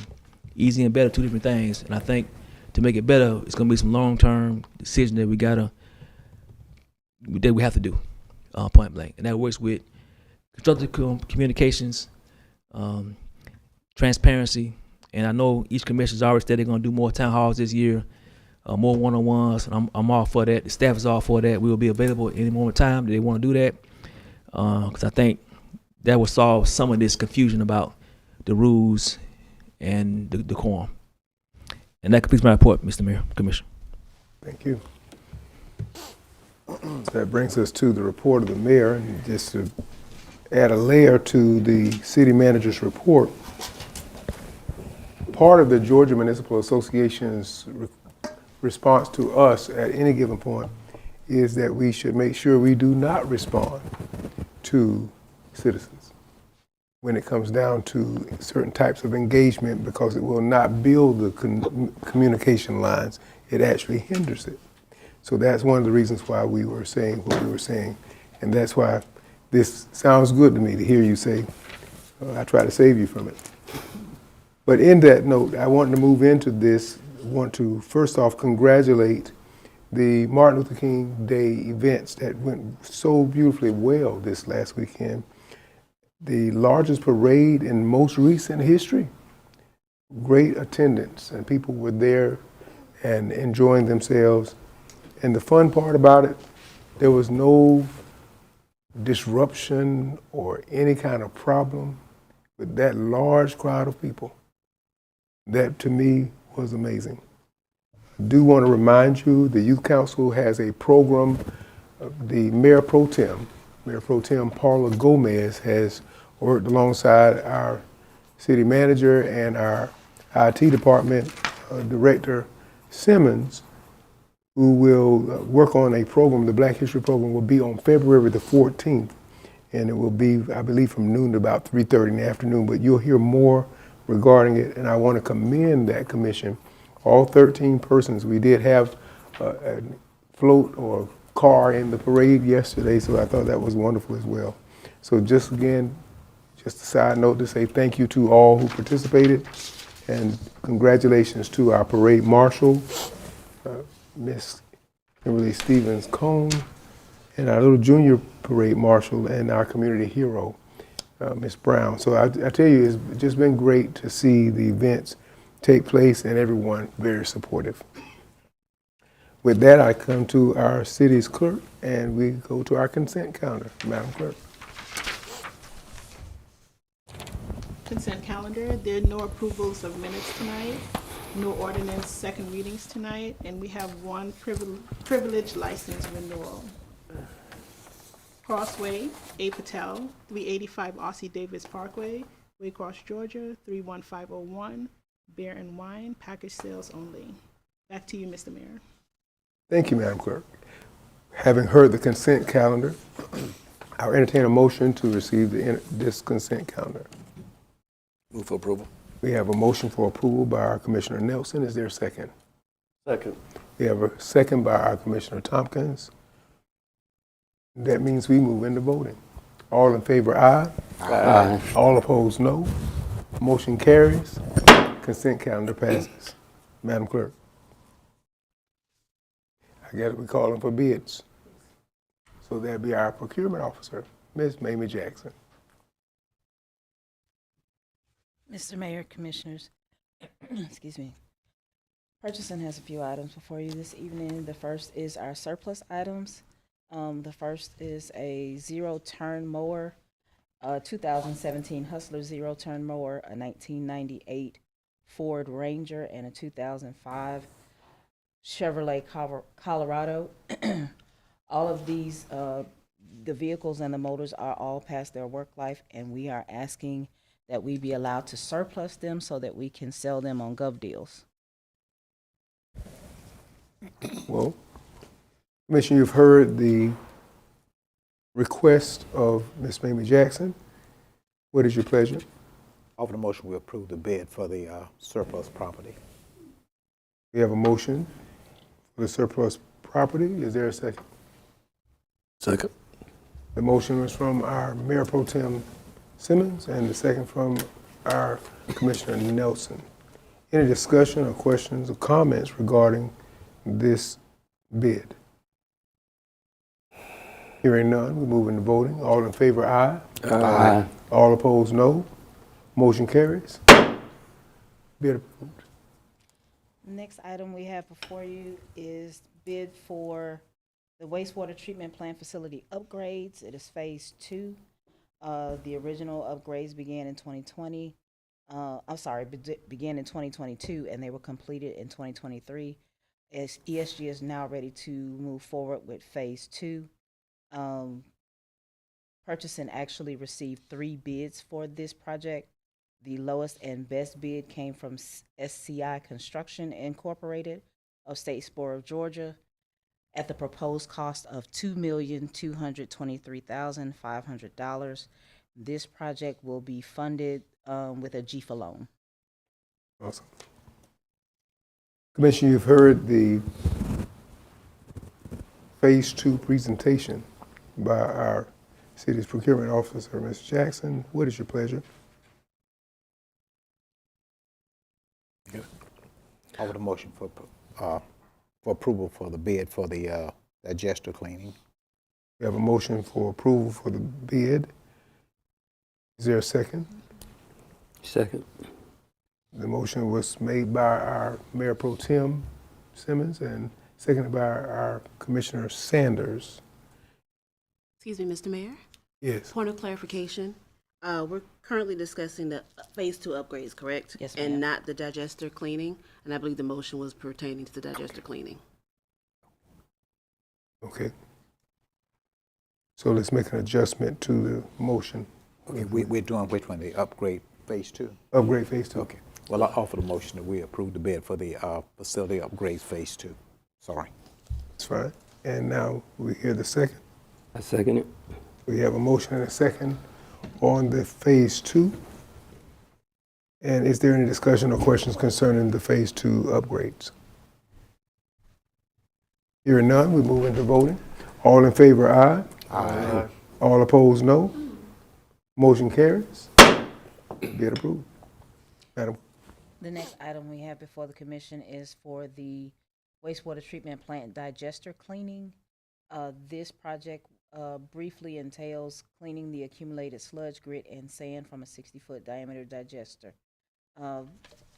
easy and better, two different things. And I think to make it better, it's gonna be some long-term decision that we have to do, point blank. And that works with constructive communications, transparency. And I know each commission's already said they're gonna do more town halls this year, more one-on-ones, and I'm all for that. The staff is all for that. We will be available at any moment in time that they want to do that, because I think that will solve some of this confusion about the rules and the decorum. And that completes my report, Mr. Mayor, Commissioner. Thank you. That brings us to the report of the mayor, and just to add a layer to the city manager's report. Part of the Georgia Municipal Association's response to us at any given point is that we should make sure we do not respond to citizens when it comes down to certain types of engagement, because it will not build the communication lines. It actually hinders it. So that's one of the reasons why we were saying what we were saying. And that's why this sounds good to me to hear you say, I try to save you from it. But in that note, I want to move into this. I want to first off congratulate the Martin Luther King Day events that went so beautifully well this last weekend. The largest parade in most recent history. Great attendance, and people were there and enjoying themselves. And the fun part about it, there was no disruption or any kind of problem with that large crowd of people. That to me was amazing. I do want to remind you, the Youth Council has a program. The Mayor Pro Tem Paula Gomez has worked alongside our city manager and our IT department director Simmons, who will work on a program. The Black History Program will be on February the 14th, and it will be, I believe, from noon to about 3:30 in the afternoon, but you'll hear more regarding it, and I want to commend that commission. All 13 persons. We did have a float or car in the parade yesterday, so I thought that was wonderful as well. So just again, just a side note to say thank you to all who participated, and congratulations to our parade marshal, Miss Kimberly Stevens-Cone, and our little junior parade marshal, and our community hero, Miss Brown. So I tell you, it's just been great to see the events take place, and everyone very supportive. With that, I come to our city's clerk, and we go to our consent calendar. Madam Clerk. Consent calendar. There are no approvals of minutes tonight, no ordinance second readings tonight, and we have one privilege license renewal. Crossway, A. Patel, 385 Ossie Davis Parkway, Waycross, Georgia, 31501, beer and wine, package sales only. Back to you, Mr. Mayor. Thank you, Madam Clerk. Having heard the consent calendar, I'll entertain a motion to receive this consent calendar. Move for approval. We have a motion for approval by our Commissioner Nelson. Is there a second? Second. We have a second by our Commissioner Tompkins. That means we move into voting. All in favor, aye. Aye. All opposed, no. Motion carries. Consent calendar passes. Madam Clerk. I guess we're calling for bids. So that'd be our procurement officer, Ms. Mamie Jackson. Mr. Mayor, Commissioners, excuse me. Purchasing has a few items before you this evening. The first is our surplus items. The first is a zero-turn mower, 2017 Hustler zero-turn mower, a 1998 Ford Ranger, and a 2005 Chevrolet Colorado. All of these, the vehicles and the motors are all past their work life, and we are asking that we be allowed to surplus them so that we can sell them on GovDeals. Well, Commissioner, you've heard the request of Ms. Mamie Jackson. What is your pleasure? Offer the motion, we approve the bid for the surplus property. We have a motion for the surplus property. Is there a second? Second. The motion was from our Mayor Pro Tem Simmons and the second from our Commissioner Nelson. Any discussion or questions or comments regarding this bid? Hearing none, we move into voting. All in favor, aye. Aye. All opposed, no. Motion carries. Bid approved. Next item we have before you is bid for the wastewater treatment plant facility upgrades. It is phase 2. The original upgrades began in 2020. Began in 2022, and they were completed in 2023. As ESG is now ready to move forward with phase 2. Purchasing actually received 3 bids for this project. The lowest and best bid came from SCI Construction Incorporated of Statesboro of Georgia at the proposed cost of $2,223,500. This project will be funded with a GFA loan. Awesome. Commissioner, you've heard the Phase 2 presentation by our city's procurement officer, Ms. Jackson. What is your pleasure? Offer the motion for approval for the bid for the digester cleaning. We have a motion for approval for the bid. Is there a second? Second. The motion was made by our Mayor Pro Tem Simmons and seconded by our Commissioner Sanders. Excuse me, Mr. Mayor. Yes. Point of clarification. We're currently discussing the phase 2 upgrades, correct? Yes, ma'am. And not the digester cleaning. And I believe the motion was pertaining to the digester cleaning. Okay. So let's make an adjustment to the motion. Okay, we're doing which one? The upgrade phase 2? Upgrade Phase 2. Okay. Well, I offer the motion that we approve the bid for the facility upgrades phase 2. Sorry. That's fine. And now we hear the second. I second it. We have a motion and a second on the Phase 2. And is there any discussion or questions concerning the Phase 2 upgrades? Hearing none, we move into voting. All in favor, aye. Aye. All opposed, no. Motion carries. Bid approved. Madam. The next item we have before the commission is for the wastewater treatment plant digester cleaning. This project briefly entails cleaning the accumulated sludge, grit, and sand from a 60-foot diameter digester.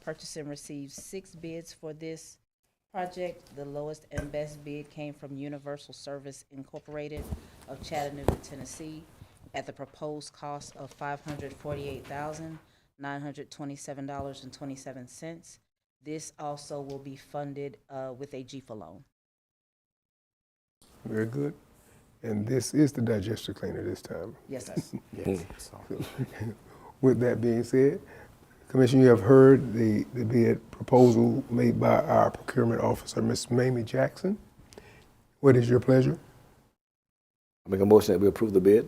Purchasing received 6 bids for this project. The lowest and best bid came from Universal Service Incorporated of Chattanooga, Tennessee, at the proposed cost of $548,927.27. This also will be funded with a GFA loan. Very good. And this is the digester cleaner this time. Yes, sir. Yes. Sorry. With that being said, Commissioner, you have heard the bid proposal made by our procurement officer, Ms. Mamie Jackson. What is your pleasure? I make a motion that we approve the bid.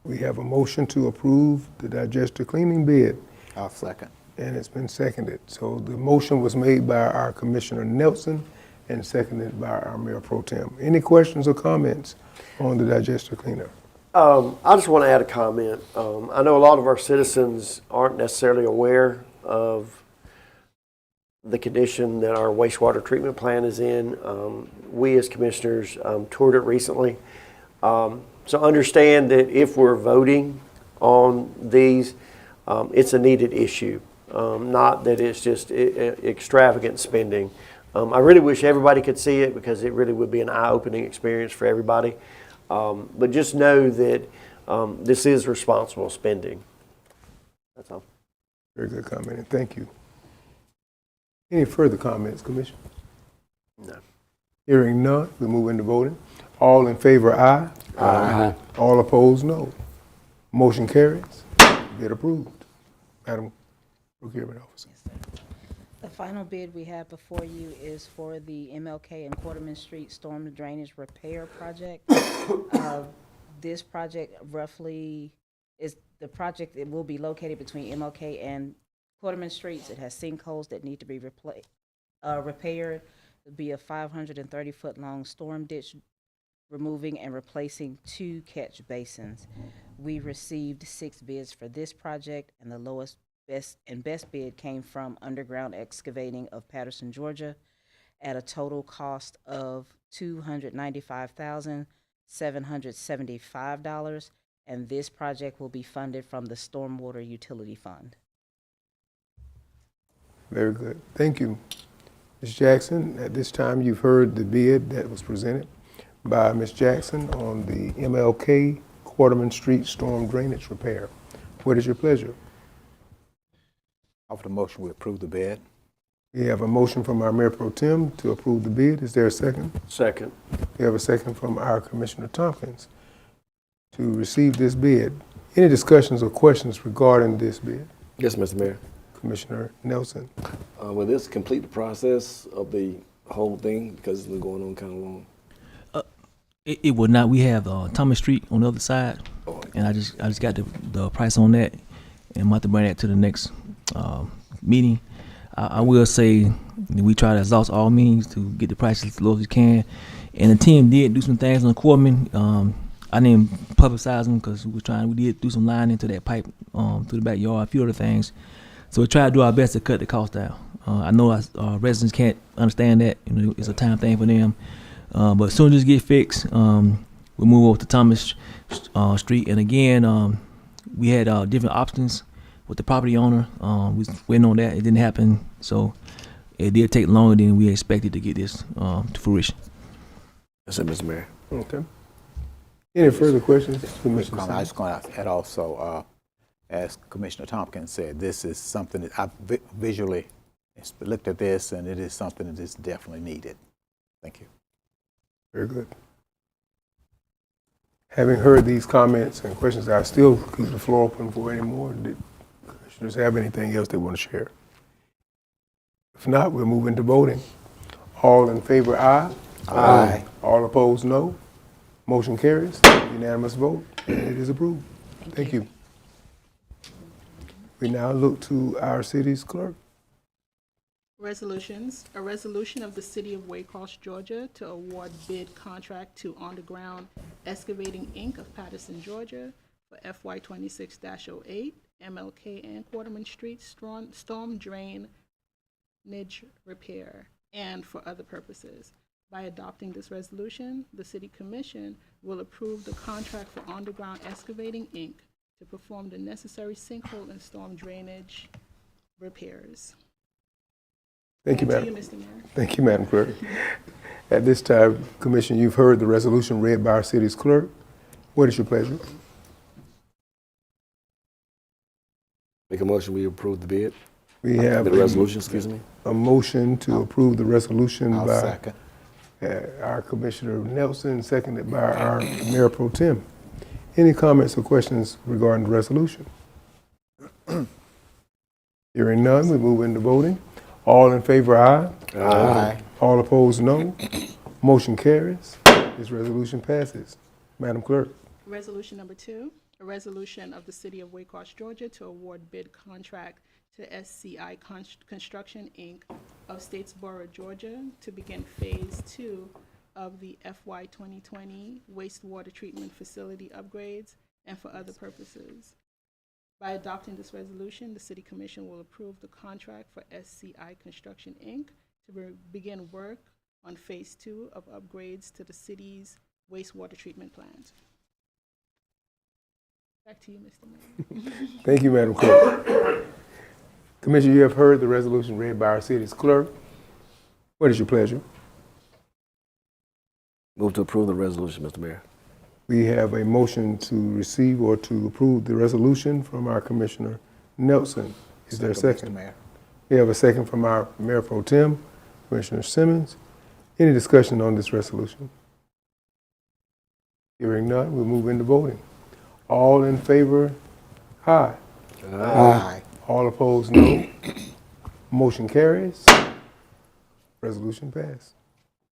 We have a motion to approve the digester cleaning bid, I'll second. and it's been seconded. So the motion was made by our Commissioner Nelson and seconded by our Mayor Pro Tem. Any questions or comments on the digester cleaner? I just want to add a comment. I know a lot of our citizens aren't necessarily aware of the condition that our wastewater treatment plant is in. We as commissioners toured it recently. So understand that if we're voting on these, it's a needed issue, not that it's just extravagant spending. I really wish everybody could see it because it really would be an eye-opening experience for everybody. But just know that this is responsible spending. That's all. Very good comment, and thank you. Any further comments, Commission? No. Hearing none, we move into voting. All in favor, aye. Aye. All opposed, no. Motion carries. Bid approved. Madam Procurement Officer. The final bid we have before you is for the MLK and Quarterman Street Storm Drainage Repair Project. This project roughly is the project, it will be located between MLK and Quarterman Streets. It has sinkholes that need to be repaired. It'll be a 530-foot long storm ditch, removing and replacing 2 catch basins. We received 6 bids for this project, and the lowest best bid came from Underground Excavating of Patterson, Georgia, at a total cost of $295,775, and this project will be funded from the Stormwater Utility Fund. Very good. Thank you. Ms. Jackson, at this time, you've heard the bid that was presented by Ms. Jackson on the MLK Quarterman Street Storm Drainage Repair. What is your pleasure? Offer the motion, we approve the bid. We have a motion from our Mayor Pro Tem to approve the bid. Is there a second? Second. We have a second from our Commissioner Tompkins to receive this bid. Any discussions or questions regarding this bid? Yes, Mr. Mayor. Commissioner Nelson. Will this complete the process of the whole thing because it's been going on kind of long? It would not. We have Thomas Street on the other side, and I just got the price on that, and I'm about to bring that to the next meeting. I will say that we try to exhaust all means to get the prices as low as we can, and the team did do some things on Quarterman. I didn't publicize them because we did do some lining into that pipe through the backyard, a few other things. So we try to do our best to cut the cost down. I know our residents can't understand that. You know, it's a time thing for them. But as soon as this get fixed, we'll move over to Thomas Street. And again, we had different options with the property owner. We was waiting on that. It didn't happen. So it did take longer than we expected to get this to fruition. That's it, Mr. Mayor. Okay. Any further questions, I Commissioner? was just going to add also, as Commissioner Tompkins said, this is something that I visually looked at this, and it is something that is definitely needed. Thank you. Very good. Having heard these comments and questions, I still keep the floor open for any more. Did commissioners have anything else they want to share? If not, we'll move into voting. All in favor, aye. Aye. All opposed, no. Motion carries. Unanimous vote, and it is approved. Thank you. We now look to our city's clerk. Resolutions. A resolution of the City of Waycross, Georgia, to award bid contract to Underground Excavating, Inc. of Patterson, Georgia, for FY 26-08, MLK and Quarterman Street Storm Drainage Repair, and for other purposes. By adopting this resolution, the City Commission will approve the contract for Underground Excavating, Inc. to perform the necessary sinkhole and storm drainage repairs. Thank you, Back to Madam. Mr. Mayor. Thank you, Madam Clerk. At this time, Commission, you've heard the resolution read by our city's clerk. What is your pleasure? Make a motion, we approve the bid. We have The resolution, excuse me. a motion to approve the resolution I'll by second. our Commissioner Nelson, seconded by our Mayor Pro Tem. Any comments or questions regarding the resolution? Hearing none, we move into voting. All in favor, aye. Aye. All opposed, no. Motion carries. This resolution passes. Madam Clerk. Resolution number 2, a resolution of the City of Waycross, Georgia, to award bid contract to SCI Construction, Inc. of Statesboro, Georgia, to begin Phase 2 of the FY 2020 wastewater treatment facility upgrades and for other purposes. By adopting this resolution, the City Commission will approve the contract for SCI Construction, Inc. to begin work on Phase 2 of upgrades to the city's wastewater treatment plant. Back to you, Mr. Mayor. Thank you, Madam Clerk. Commissioner, you have heard the resolution read by our city's clerk. What is your pleasure? Move to approve the resolution, Mr. Mayor. We have a motion to receive or to approve the resolution from our Commissioner Nelson. Is there a Mr. second? Mayor. We have a second from our Mayor Pro Tem, Commissioner Simmons. Any discussion on this resolution? Hearing none, we'll move into voting. All in favor, aye. Aye. All opposed, no. Motion carries. Resolution passed.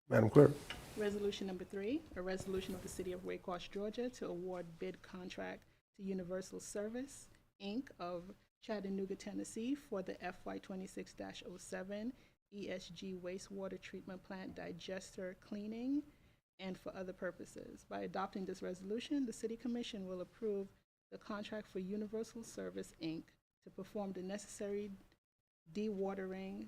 Madam Clerk. Resolution number 3, a resolution of the City of Waycross, Georgia to award bid contract to Universal Service, Inc. of Chattanooga, Tennessee for the FY 26-07 ESG wastewater treatment plant digester cleaning and for other purposes. By adopting this resolution, the City Commission will approve the contract for Universal Service, Inc. to perform the necessary dewatering,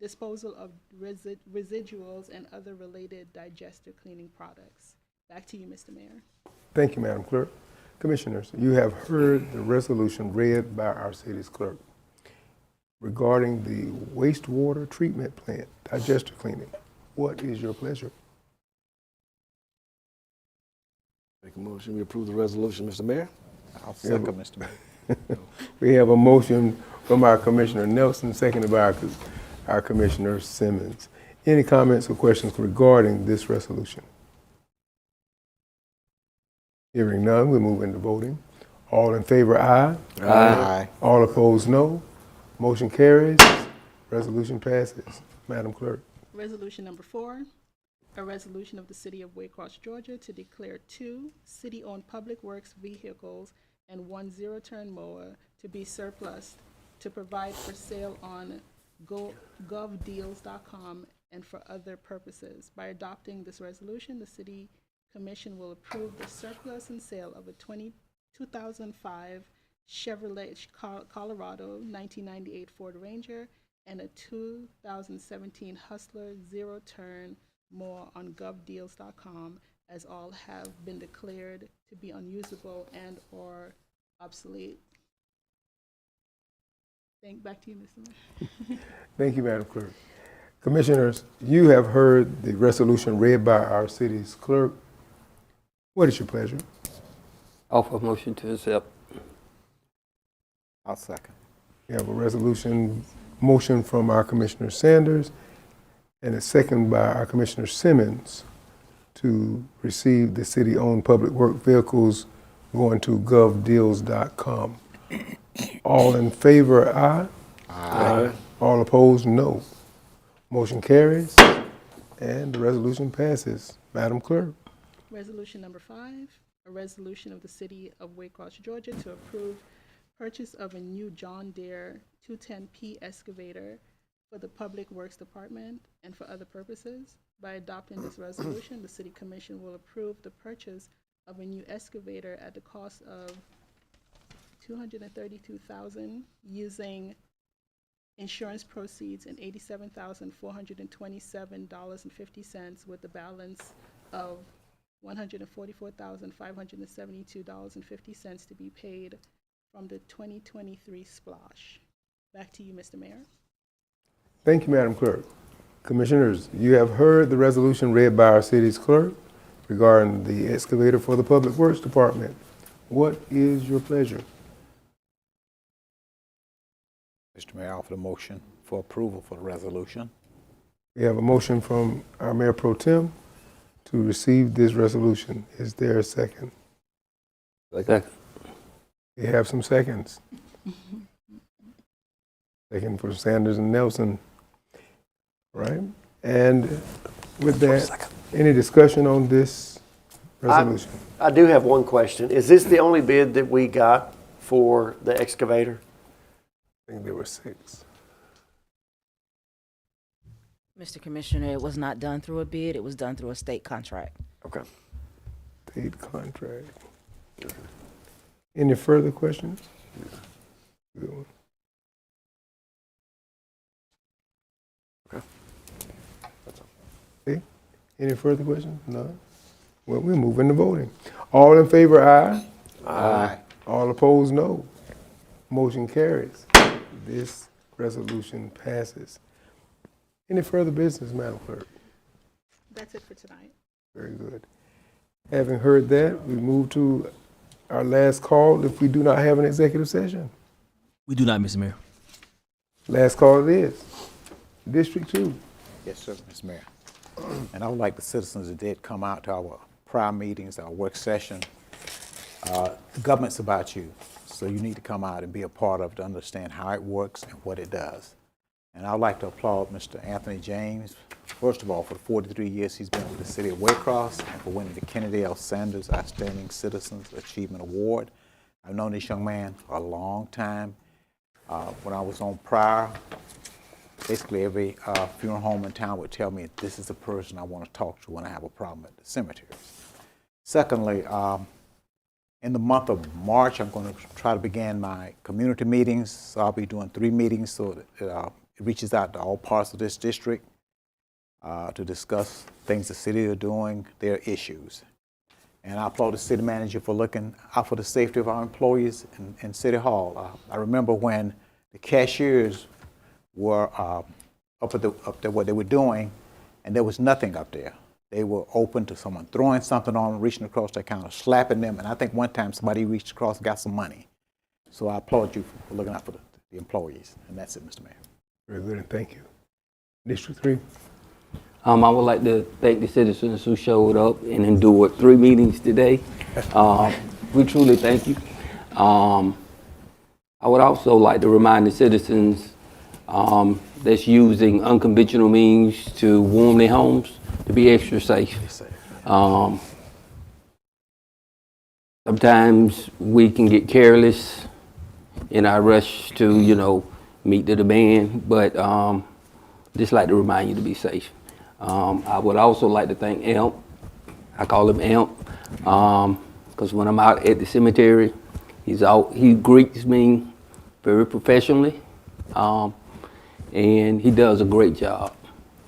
disposal of residuals and other related digester cleaning products. Back to you, Mr. Mayor. Thank you, Madam Clerk. Commissioners, you have heard the resolution read by our city's clerk regarding the wastewater treatment plant digester cleaning. What is your pleasure? Make a motion, we approve the resolution, Mr. Mayor. I'll second, Mr. Mayor. We have a motion from our Commissioner Nelson, seconded by our Commissioner Simmons. Any comments or questions regarding this resolution? Hearing none, we move into voting. All in favor, aye. Aye. All opposed, no. Motion carries. Resolution passes. Madam Clerk. Resolution number 4, a resolution of the City of Waycross, Georgia to declare 2 city-owned public works vehicles and 1 zero-turn mower to be surplus to provide for sale on govdeals.com and for other purposes. By adopting this resolution, the City Commission will approve the surplus and sale of a 2005 Chevrolet Colorado 1998 Ford Ranger and a 2017 Hustler zero-turn mower on govdeals.com, as all have been declared to be unusable and or obsolete. Back to you, Mr. Mayor. Thank you, Madam Clerk. Commissioners, you have heard the resolution read by our city's clerk. What is your pleasure? Offer motion to accept. I'll second. We have a motion from our Commissioner Sanders and a second by our Commissioner Simmons to receive the city-owned public work vehicles going to govdeals.com. All in favor, aye. Aye. All opposed, no. Motion carries and the resolution passes. Madam Clerk. Resolution number 5, a resolution of the City of Waycross, Georgia to approve purchase of a new John Deere 210P excavator for the Public Works Department and for other purposes. By adopting this resolution, the City Commission will approve the purchase of a new excavator at the cost of $232,000 using insurance proceeds and $87,427.50 with the balance of $144,572.50 to be paid from the 2023 splosh. Back to you, Mr. Mayor. Thank you, Madam Clerk. Commissioners, you have heard the resolution read by our city's clerk regarding the excavator for the Public Works Department. What is your pleasure? Mr. Mayor, I offer the motion for approval for the resolution. We have a motion from our Mayor Pro Tem to receive this resolution. Is there a second? Second. We have some seconds. Second for Sanders and Nelson. Right? And with that, any discussion on this resolution? I do have one question. Is this the only bid that we got for the excavator? I think there were 6. Mr. Commissioner, it was not done through a bid, it was done through a state contract. Okay. State contract. Any further questions? Good one. Okay. Okay. Any further questions? None? Well, we're moving to voting. All in favor, aye. Aye. All opposed, no. Motion carries. This resolution passes. Any further business, Madam Clerk? That's it for tonight. Very good. Having heard that, we move to our last call if we do not have an executive session. We do not, Mr. Mayor. Last call it is. District 2. Yes, sir, Mr. Mayor. And I would like the citizens that did come out to our prior meetings, our work session. The government's about you, so you need to come out and be a part of it to understand how it works and what it does. And I would like to applaud Mr. Anthony James, first of all, for the 43 years he's been with the city of Waycross and for winning the Kennedy L. Sanders Outstanding Citizens Achievement Award. I've known this young man for a long time. When I was on prior, basically every funeral home in town would tell me this is the person I want to talk to when I have a problem at the cemeteries. Secondly, in the month of March, I'm going to try to begin my community meetings. So I'll be doing 3 meetings so that it reaches out to all parts of this district to discuss things the city are doing, their issues. And I applaud the city manager for looking out for the safety of our employees in City Hall. I remember when the cashiers were up there what they were doing, and there was nothing up there. They were open to someone throwing something on them, reaching across their counter, slapping them, and I think one time somebody reached across and got some money. So I applaud you for looking out for the employees, and that's it, Mr. Mayor. Very good, and thank you. District 3. I would like to thank the citizens who showed up and endured 3 meetings today. We truly thank you. I would also like to remind the citizens that's using unconventional means to warm their homes to be extra safe. Sometimes we can get careless in our rush to, meet the demand, but just like to remind you to be safe. I would also like to thank AMP. I call him AMP because when I'm out at the cemetery, he greets me very professionally, and he does a great job.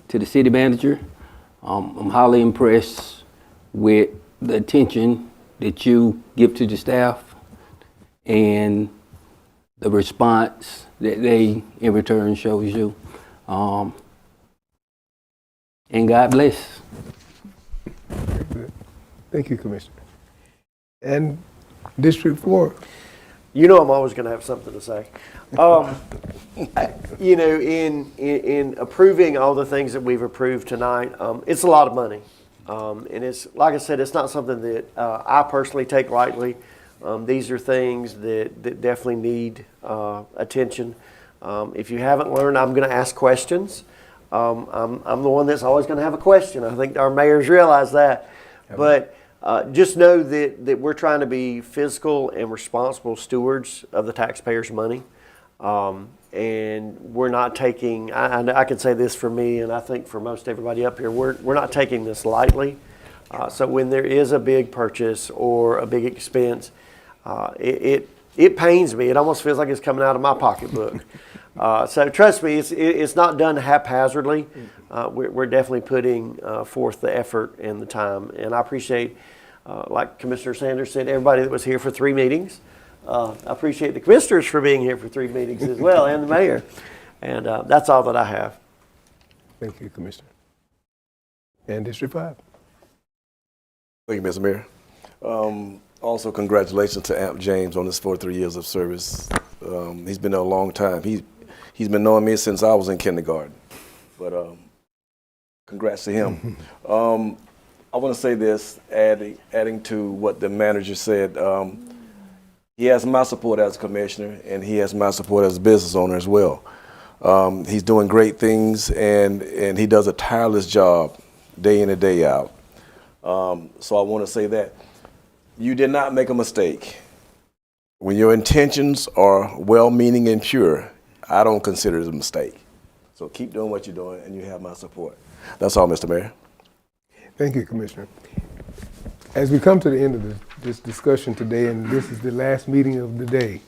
To the city manager, I'm highly impressed with the attention that you give to the staff and the response that they in return shows you. And God bless. Very good. Thank you, Commissioner. And District 4. You know I'm always going to have something to say. In approving all the things that we've approved tonight, it's a lot of money. And it's, like I said, it's not something that I personally take lightly. These are things that definitely need attention. If you haven't learned, I'm going to ask questions. I'm the one that's always going to have a question. I think our mayors realize that. But just know that we're trying to be fiscal and responsible stewards of the taxpayers' money. And we're not taking, I can say this for me, and I think for most everybody up here, we're not taking this lightly. So when there is a big purchase or a big expense, it pains me. It almost feels like it's coming out of my pocketbook. So trust me, it's not done haphazardly. We're definitely putting forth the effort and the time. And I appreciate, like Commissioner Sanders said, everybody that was here for 3 meetings. I appreciate the commissioners for being here for 3 meetings as well, and the mayor. And that's all that I have. Thank you, Commissioner. And District 5. Thank you, Mr. Mayor. Also, congratulations to Amp James on his 43 years of service. He's been there a long time. He's been knowing me since I was in kindergarten. But congrats to him. I want to say this, adding to what the manager said. He has my support as a commissioner, and he has my support as a business owner as well. He's doing great things, and he does a tireless job day in and day out. So I want to say that you did not make a mistake. When your intentions are well-meaning and pure, I don't consider it a mistake. So keep doing what you're doing, and you have my support. That's all, Mr. Mayor. Thank you, Commissioner. As we come to the end of this discussion today, and this is the last meeting of the day,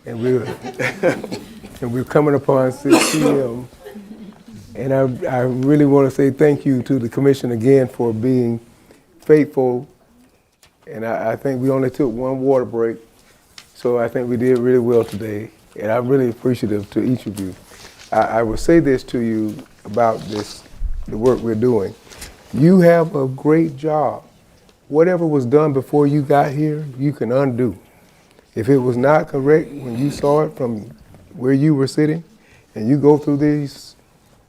and we're coming upon 6 p.m., and I really want to say thank you to the Commission again for being faithful, and I think we only took one water break, so I think we did really well today, and I'm really appreciative to each of you. I will say this to you about this, the work we're doing. You have a great job. Whatever was done before you got here, you can undo. If it was not correct when you saw it from where you were sitting, and you go through these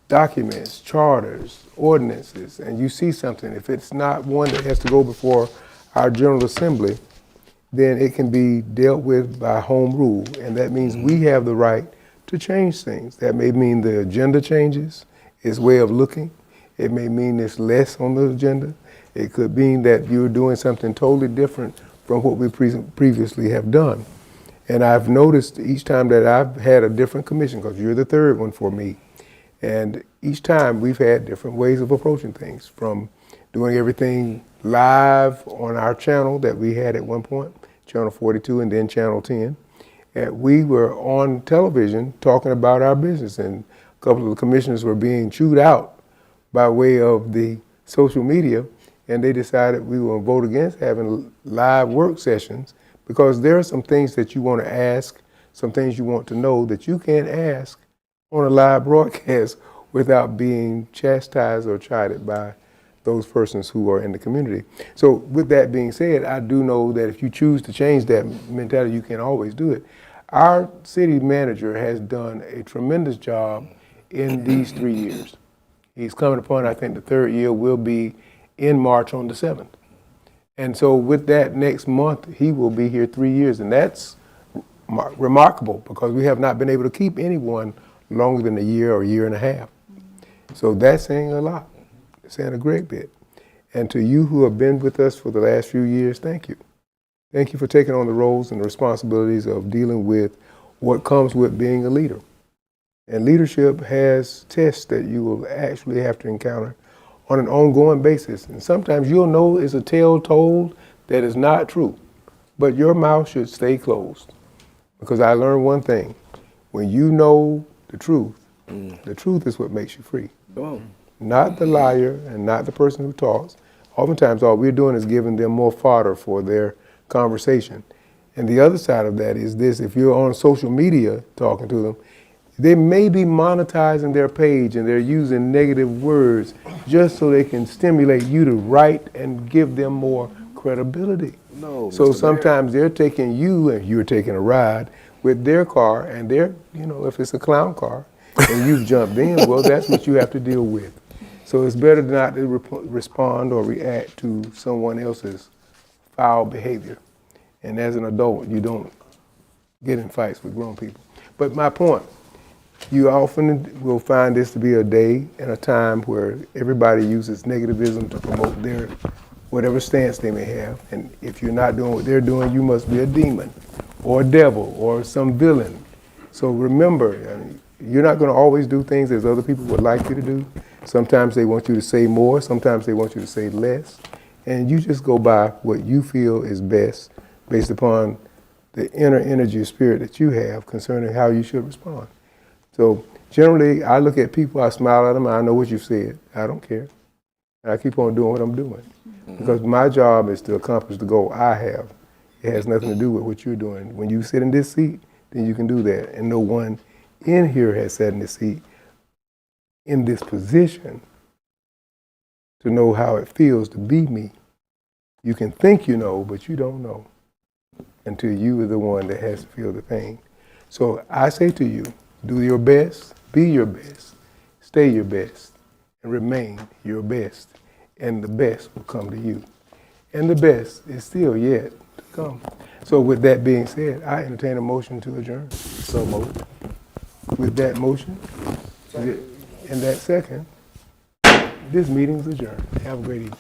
documents, charters, ordinances, and you see something, if it's not one that has to go before our General Assembly, then it can be dealt with by home rule. And that means we have the right to change things. That may mean the agenda changes, its way of looking. It may mean it's less on the agenda. It could mean that you're doing something totally different from what we previously have done. And I've noticed each time that I've had a different commission, because you're the third one for me, and each time we've had different ways of approaching things, from doing everything live on our channel that we had at one point, Channel 42 and then Channel 10. And we were on television talking about our business, and a couple of the commissioners were being chewed out by way of the social media, and they decided we will vote against having live work sessions, because there are some things that you want to ask, some things you want to know that you can't ask on a live broadcast without being chastised or chided by those persons who are in the community. So with that being said, I do know that if you choose to change that mentality, you can always do it. Our city manager has done a tremendous job in these 3 years. He's coming upon, I think the third year will be in March on the 7th. And so with that, next month, he will be here 3 years. And that's remarkable, because we have not been able to keep anyone longer than a year or a year and a half. So that's saying a lot. It's saying a great bit. And to you who have been with us for the last few years, thank you. Thank you for taking on the roles and the responsibilities of dealing with what comes with being a leader. And leadership has tests that you will actually have to encounter on an ongoing basis. And sometimes you'll know it's a tale told that is not true, but your mouth should stay closed. Because I learned one thing: when you know the truth is what makes you free. Not the liar and not the person who talks. Oftentimes all we're doing is giving them more fodder for their conversation. And the other side of that is this: if you're on social media talking to them, they may be monetizing their page and they're using negative words just so they can stimulate you to write and give them more credibility. So sometimes they're taking you, and you're taking a ride with their car, and they're, if it's a clown car and you've jumped in, well, that's what you have to deal with. So it's better not to respond or react to someone else's foul behavior. And as an adult, you don't get in fights with grown people. But my point, you often will find this to be a day and a time where everybody uses negativism to promote their whatever stance they may have. And if you're not doing what they're doing, you must be a demon or a devil or some villain. So remember, you're not going to always do things as other people would like you to do. Sometimes they want you to say more, sometimes they want you to say less. And you just go by what you feel is best based upon the inner energy or spirit that you have concerning how you should respond. So generally, I look at people, I smile at them, I know what you've said. I don't care. And I keep on doing what I'm doing. Because my job is to accomplish the goal I have. It has nothing to do with what you're doing. When you sit in this seat, then you can do that. And no one in here has sat in this seat in this position to know how it feels to be me. You can think you know, but you don't know until you are the one that has to feel the pain. So I say to you, do your best, be your best, stay your best, and remain your best. And the best will come to you. And the best is still yet to come. So with that being said, I entertain a motion to adjourn. So moved. With that motion, and that second, this meeting is adjourned. Have a great evening.